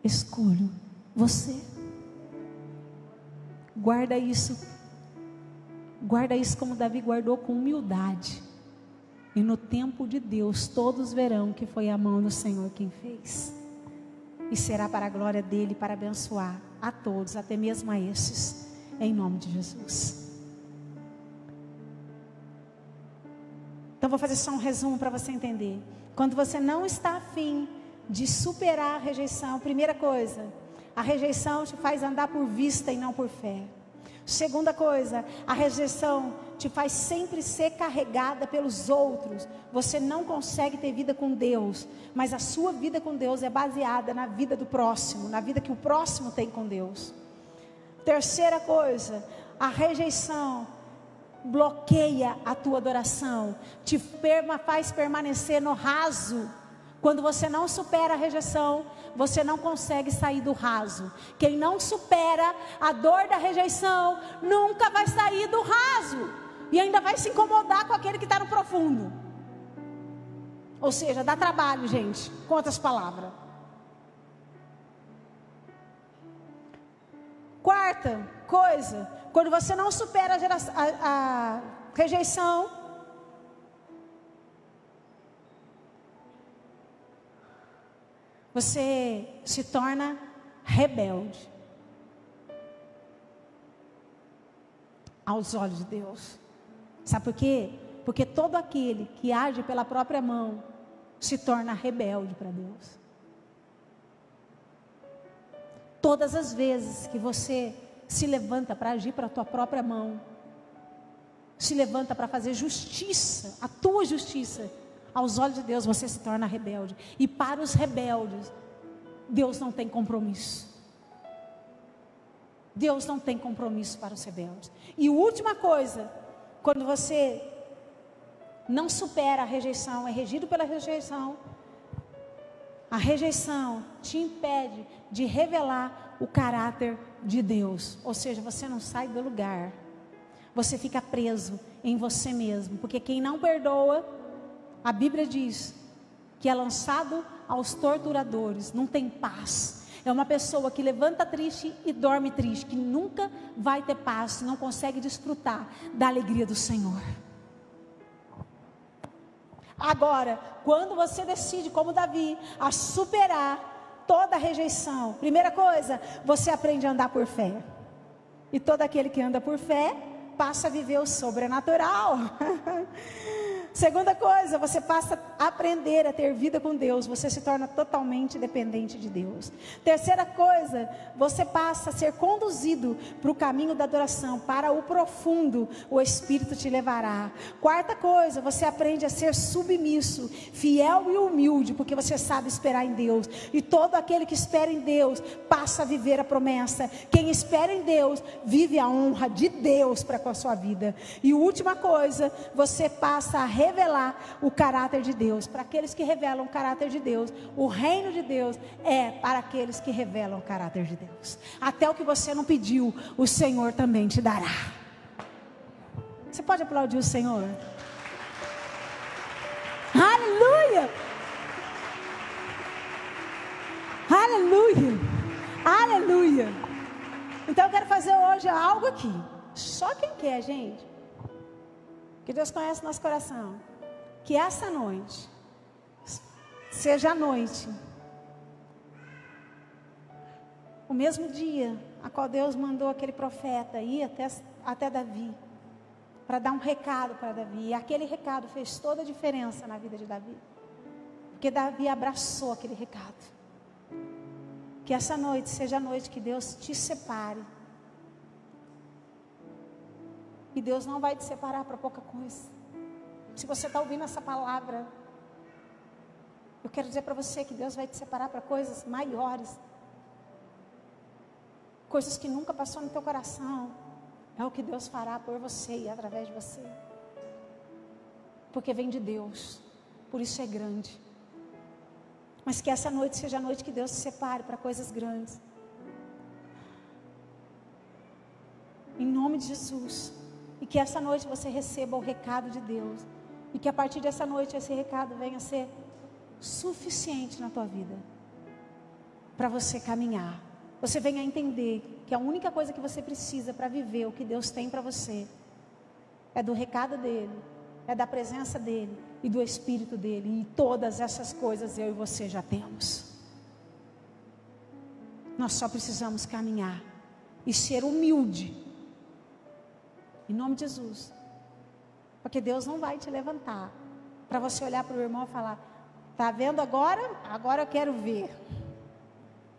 escolho você. Guarda isso como Davi guardou, com humildade. E no tempo de Deus todos verão que foi a mão do Senhor quem fez. E será para a glória dele, para abençoar a todos, até mesmo a esses, em nome de Jesus. Então vou fazer só um resumo para você entender. Quando você não está afim de superar a rejeição, primeira coisa, a rejeição te faz andar por vista e não por fé. Segunda coisa, a rejeição te faz sempre ser carregada pelos outros. Você não consegue ter vida com Deus, mas a sua vida com Deus é baseada na vida do próximo, na vida que o próximo tem com Deus. Terceira coisa, a rejeição bloqueia a tua adoração, te faz permanecer no raso. Quando você não supera a rejeição, você não consegue sair do raso. Quem não supera a dor da rejeição, nunca vai sair do raso. E ainda vai se incomodar com aquele que está no profundo. Ou seja, dá trabalho, gente, com outras palavras. Quarta coisa, quando você não supera a rejeição, você se torna rebelde aos olhos de Deus. Sabe por quê? Porque todo aquele que age pela própria mão se torna rebelde para Deus. Todas as vezes que você se levanta para agir para a tua própria mão, se levanta para fazer justiça, a tua justiça, aos olhos de Deus, você se torna rebelde. E para os rebeldes, Deus não tem compromisso. Deus não tem compromisso para os rebeldes. E última coisa, quando você não supera a rejeição, é regido pela rejeição, a rejeição te impede de revelar o caráter de Deus. Ou seja, você não sai do lugar. Você fica preso em você mesmo. Porque quem não perdoa, a Bíblia diz que é lançado aos torturadores, não tem paz. É uma pessoa que levanta triste e dorme triste, que nunca vai ter paz, não consegue desfrutar da alegria do Senhor. Agora, quando você decide, como Davi, a superar toda a rejeição, primeira coisa, você aprende a andar por fé. E todo aquele que anda por fé, passa a viver o sobrenatural. Segunda coisa, você passa a aprender a ter vida com Deus. Você se torna totalmente dependente de Deus. Terceira coisa, você passa a ser conduzido para o caminho da adoração. Para o profundo, o Espírito te levará. Quarta coisa, você aprende a ser submisso, fiel e humilde, porque você sabe esperar em Deus. E todo aquele que espera em Deus, passa a viver a promessa. Quem espera em Deus, vive a honra de Deus para com a sua vida. E última coisa, você passa a revelar o caráter de Deus. Para aqueles que revelam o caráter de Deus, o reino de Deus é para aqueles que revelam o caráter de Deus. Até o que você não pediu, o Senhor também te dará. Você pode aplaudir o Senhor? Aleluia! Aleluia! Aleluia! Então eu quero fazer hoje algo aqui. Só quem quer, gente. Que Deus conhece nosso coração. Que essa noite seja a noite, o mesmo dia a qual Deus mandou aquele profeta ir até Davi, para dar um recado para Davi. E aquele recado fez toda a diferença na vida de Davi, porque Davi abraçou aquele recado. Que essa noite seja a noite que Deus te separe. E Deus não vai te separar para pouca coisa. Se você está ouvindo essa palavra, eu quero dizer para você que Deus vai te separar para coisas maiores. Coisas que nunca passou no teu coração. É o que Deus fará por você e através de você. Porque vem de Deus. Por isso é grande. Mas que essa noite seja a noite que Deus te separe para coisas grandes. Em nome de Jesus. E que essa noite você receba o recado de Deus. E que a partir dessa noite esse recado venha a ser suficiente na tua vida. Para você caminhar. Você venha a entender que a única coisa que você precisa para viver o que Deus tem para você é do recado dEle, é da presença dEle e do Espírito dEle. E todas essas coisas eu e você já temos. Nós só precisamos caminhar e ser humilde. Em nome de Jesus. Porque Deus não vai te levantar para você olhar para o irmão e falar: está vendo agora? Agora eu quero ver.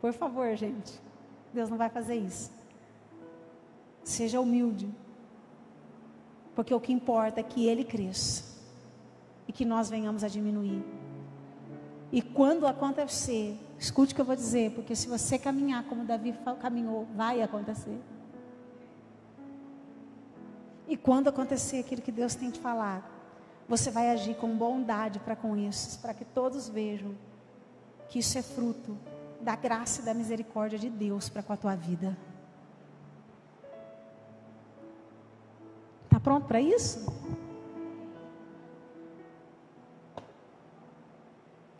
Por favor, gente. Deus não vai fazer isso. Seja humilde. Porque o que importa é que Ele cresça. E que nós venhamos a diminuir. E quando acontecer, escute o que eu vou dizer. Porque se você caminhar como Davi caminhou, vai acontecer. E quando acontecer aquilo que Deus tem te falado, você vai agir com bondade para com isso, para que todos vejam que isso é fruto da graça e da misericórdia de Deus para com a tua vida. Está pronto para isso?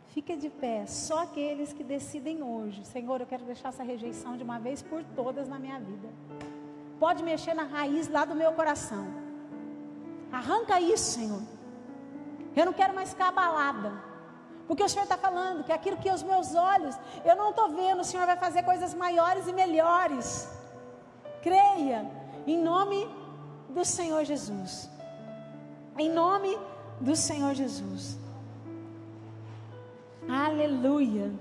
Fica de pé. Só aqueles que decidem hoje: Senhor, eu quero deixar essa rejeição de uma vez por todas na minha vida. Pode mexer na raiz lá do meu coração. Arranca isso, Senhor. Eu não quero mais ficar abalada. Porque o Senhor está falando que aquilo que os meus olhos, eu não estou vendo, o Senhor vai fazer coisas maiores e melhores. Creia, em nome do Senhor Jesus. Em nome do Senhor Jesus. Aleluia.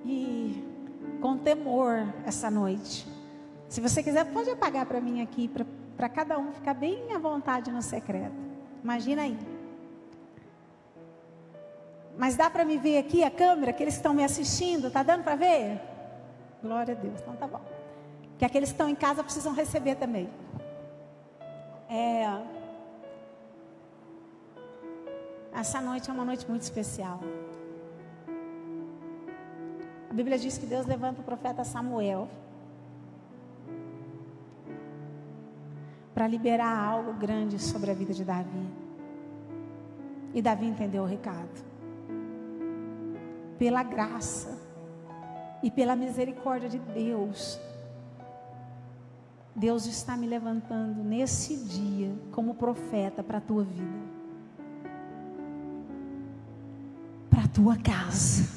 E com temor essa noite. Se você quiser, pode apagar para mim aqui, para cada um ficar bem à vontade no secreto. Imagina aí. Mas dá para me ver aqui a câmera, aqueles que estão me assistindo, está dando para ver? Glória a Deus, então tá bom. Que aqueles que estão em casa precisam receber também. Essa noite é uma noite muito especial. A Bíblia diz que Deus levanta o profeta Samuel para liberar algo grande sobre a vida de Davi. E Davi entendeu o recado. Pela graça e pela misericórdia de Deus, Deus está me levantando nesse dia como profeta para a tua vida, para a tua casa.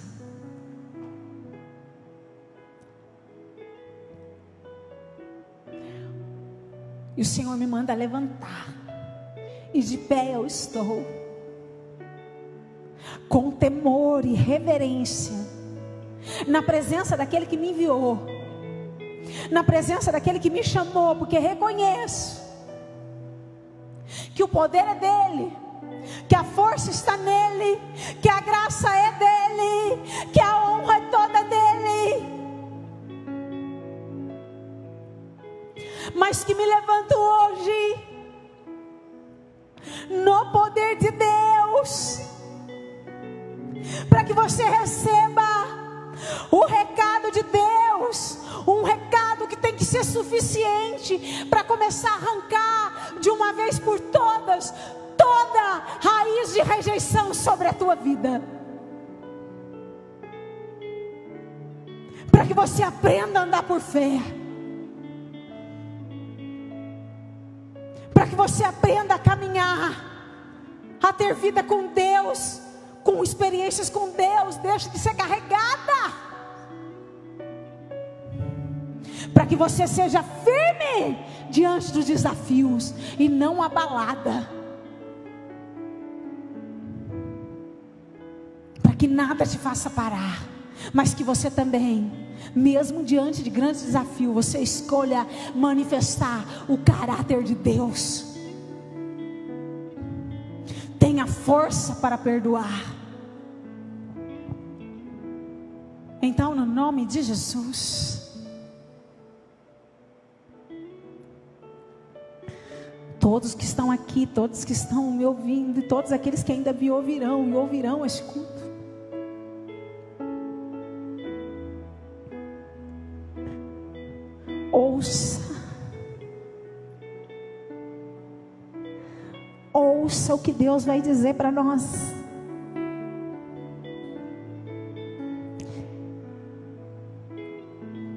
E o Senhor me manda levantar, e de pé eu estou, com temor e reverência, na presença daquele que me enviou, na presença daquele que me chamou, porque reconheço que o poder é dele, que a força está nele, que a graça é dele, que a honra é toda dele, mas que me levanto hoje no poder de Deus, para que você receba o recado de Deus, um recado que tem que ser suficiente para começar a arrancar de uma vez por todas toda raiz de rejeição sobre a tua vida, para que você aprenda a andar por fé, para que você aprenda a caminhar, a ter vida com Deus, com experiências com Deus. Deixe de ser carregada, para que você seja firme diante dos desafios e não abalada, para que nada te faça parar, mas que você também, mesmo diante de grandes desafios, você escolha manifestar o caráter de Deus. Tenha força para perdoar. Então, no nome de Jesus, todos que estão aqui, todos que estão me ouvindo, e todos aqueles que ainda me ouvirão e ouvirão este culto, ouça o que Deus vai dizer para nós.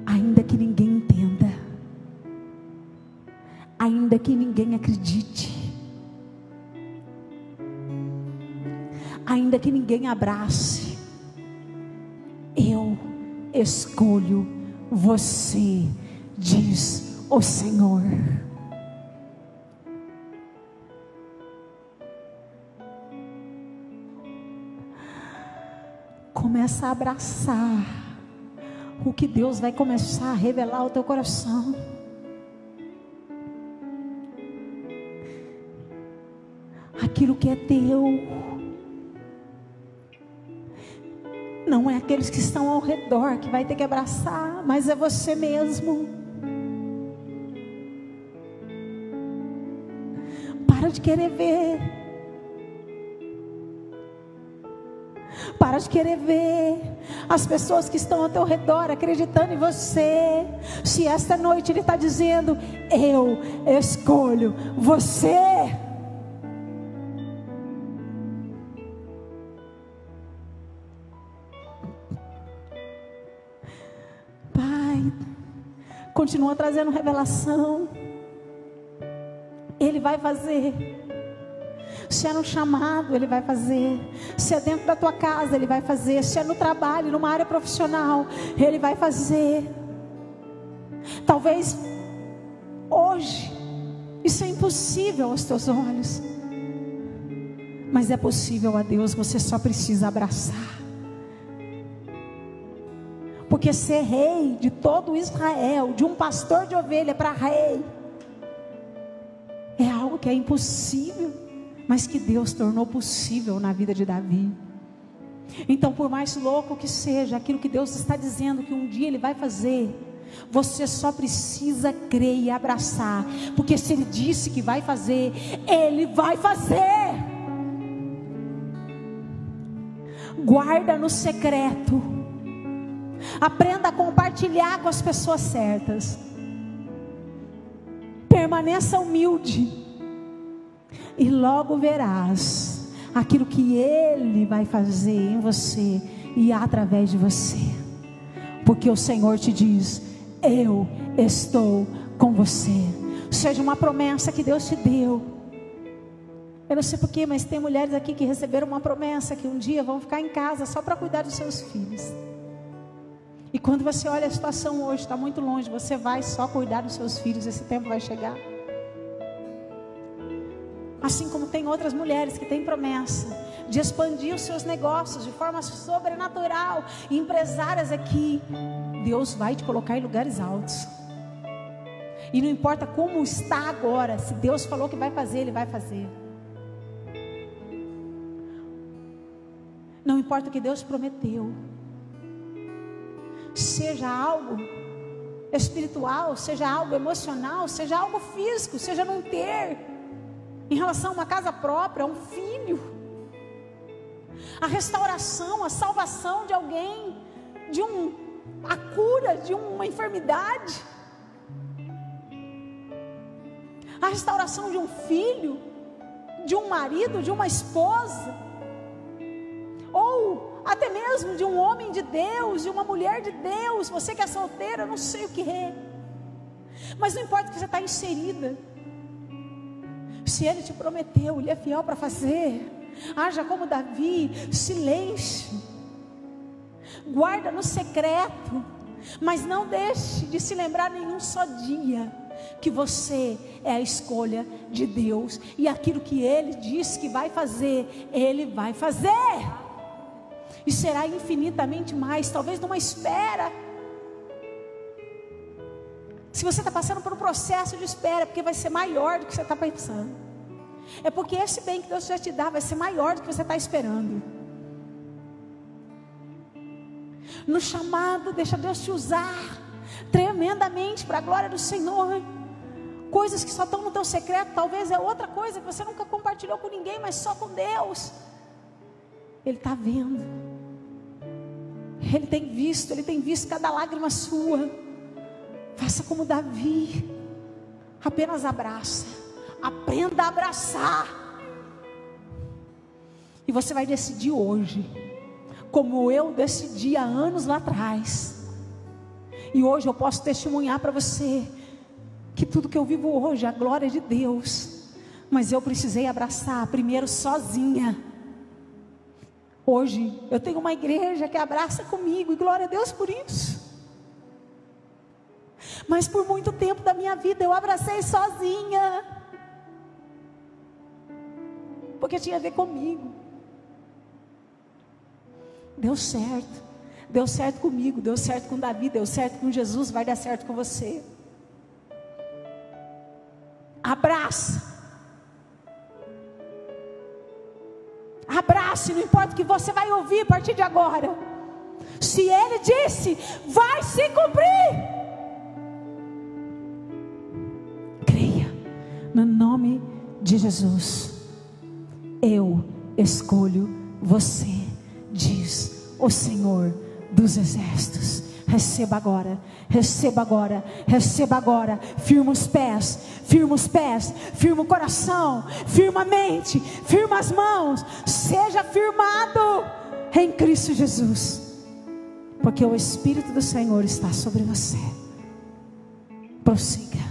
Ainda que ninguém entenda, ainda que ninguém acredite, ainda que ninguém abrace, eu escolho você, diz o Senhor. Começa a abraçar o que Deus vai começar a revelar ao teu coração. Aquilo que é teu. Não é aqueles que estão ao redor que vai ter que abraçar, mas é você mesmo. Para de querer ver. Para de querer ver as pessoas que estão ao teu redor acreditando em você. Se esta noite Ele está dizendo: eu escolho você. Pai, continua trazendo revelação. Ele vai fazer. Se é no chamado, Ele vai fazer. Se é dentro da tua casa, Ele vai fazer. Se é no trabalho, numa área profissional, Ele vai fazer. Talvez hoje isso é impossível aos teus olhos, mas é possível a Deus. Você só precisa abraçar. Porque ser rei de todo Israel, de um pastor de ovelha para rei, é algo que é impossível, mas que Deus tornou possível na vida de Davi. Então, por mais louco que seja aquilo que Deus está dizendo que um dia Ele vai fazer, você só precisa crer e abraçar, porque se Ele disse que vai fazer, Ele vai fazer. Guarda no secreto, aprenda a compartilhar com as pessoas certas, permaneça humilde, e logo verás aquilo que Ele vai fazer em você e através de você, porque o Senhor te diz: eu estou com você. Seja uma promessa que Deus te deu. Eu não sei porquê, mas tem mulheres aqui que receberam uma promessa que um dia vão ficar em casa só para cuidar dos seus filhos. E quando você olha a situação hoje, está muito longe, você vai só cuidar dos seus filhos, esse tempo vai chegar. Assim como tem outras mulheres que têm promessa de expandir os seus negócios de forma sobrenatural, e empresárias aqui, Deus vai te colocar em lugares altos. E não importa como está agora, se Deus falou que vai fazer, Ele vai fazer. Não importa o que Deus prometeu. Seja algo espiritual, seja algo emocional, seja algo físico, seja não ter, em relação a uma casa própria, a um filho, a restauração, a salvação de alguém, a cura de uma enfermidade, a restauração de um filho, de um marido, de uma esposa, ou até mesmo de um homem de Deus, de uma mulher de Deus. Você que é solteira, eu não sei o que é, mas não importa que você está inserida. Se Ele te prometeu, Ele é fiel para fazer. Haja como Davi, silêncio, guarda no secreto, mas não deixe de se lembrar nenhum só dia que você é a escolha de Deus, e aquilo que Ele disse que vai fazer, Ele vai fazer, e será infinitamente mais. Talvez numa espera. Se você está passando por um processo de espera, porque vai ser maior do que você está pensando. É porque esse bem que Deus já te dá vai ser maior do que você está esperando. No chamado, deixa Deus te usar tremendamente para a glória do Senhor. Coisas que só estão no teu secreto, talvez é outra coisa que você nunca compartilhou com ninguém, mas só com Deus. Ele está vendo. Ele tem visto cada lágrima sua. Faça como Davi, apenas abraça, aprenda a abraçar, e você vai decidir hoje, como eu decidi há anos lá atrás, e hoje eu posso testemunhar para você, que tudo que eu vivo hoje é a glória de Deus, mas eu precisei abraçar primeiro sozinha. Hoje eu tenho uma igreja que abraça comigo, e glória a Deus por isso. Mas por muito tempo da minha vida eu abracei sozinha, porque tinha a ver comigo. Deu certo comigo, deu certo com Davi, deu certo com Jesus, vai dar certo com você. Abraça, não importa o que você vai ouvir a partir de agora. Se Ele disse, vai se cumprir. Creia, no nome de Jesus. Eu escolho você, diz o Senhor dos Exércitos. Receba agora, receba agora, receba agora. Firma os pés, firma o coração, firma a mente, firma as mãos. Seja firmado em Cristo Jesus, porque o Espírito do Senhor está sobre você. Prossiga.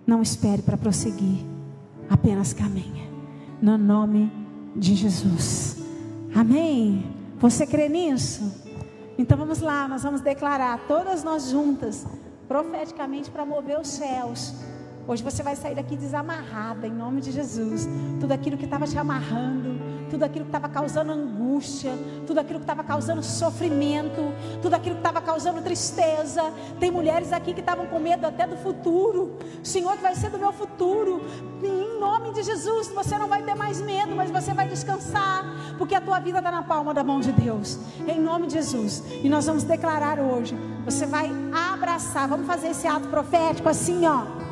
Não espere para prosseguir, apenas caminhe, no nome de Jesus. Amém? Você crê nisso? Então vamos lá, nós vamos declarar, todas nós juntas, profeticamente, para mover os céus. Hoje você vai sair daqui desamarrada, em nome de Jesus. Tudo aquilo que estava te amarrando, tudo aquilo que estava causando angústia, tudo aquilo que estava causando sofrimento, tudo aquilo que estava causando tristeza. Tem mulheres aqui que estavam com medo até do futuro. Senhor, que vai ser do meu futuro? Em nome de Jesus, você não vai ter mais medo, mas você vai descansar, porque a tua vida está na palma da mão de Deus, em nome de Jesus. E nós vamos declarar hoje, você vai abraçar, vamos fazer esse ato profético assim, ó.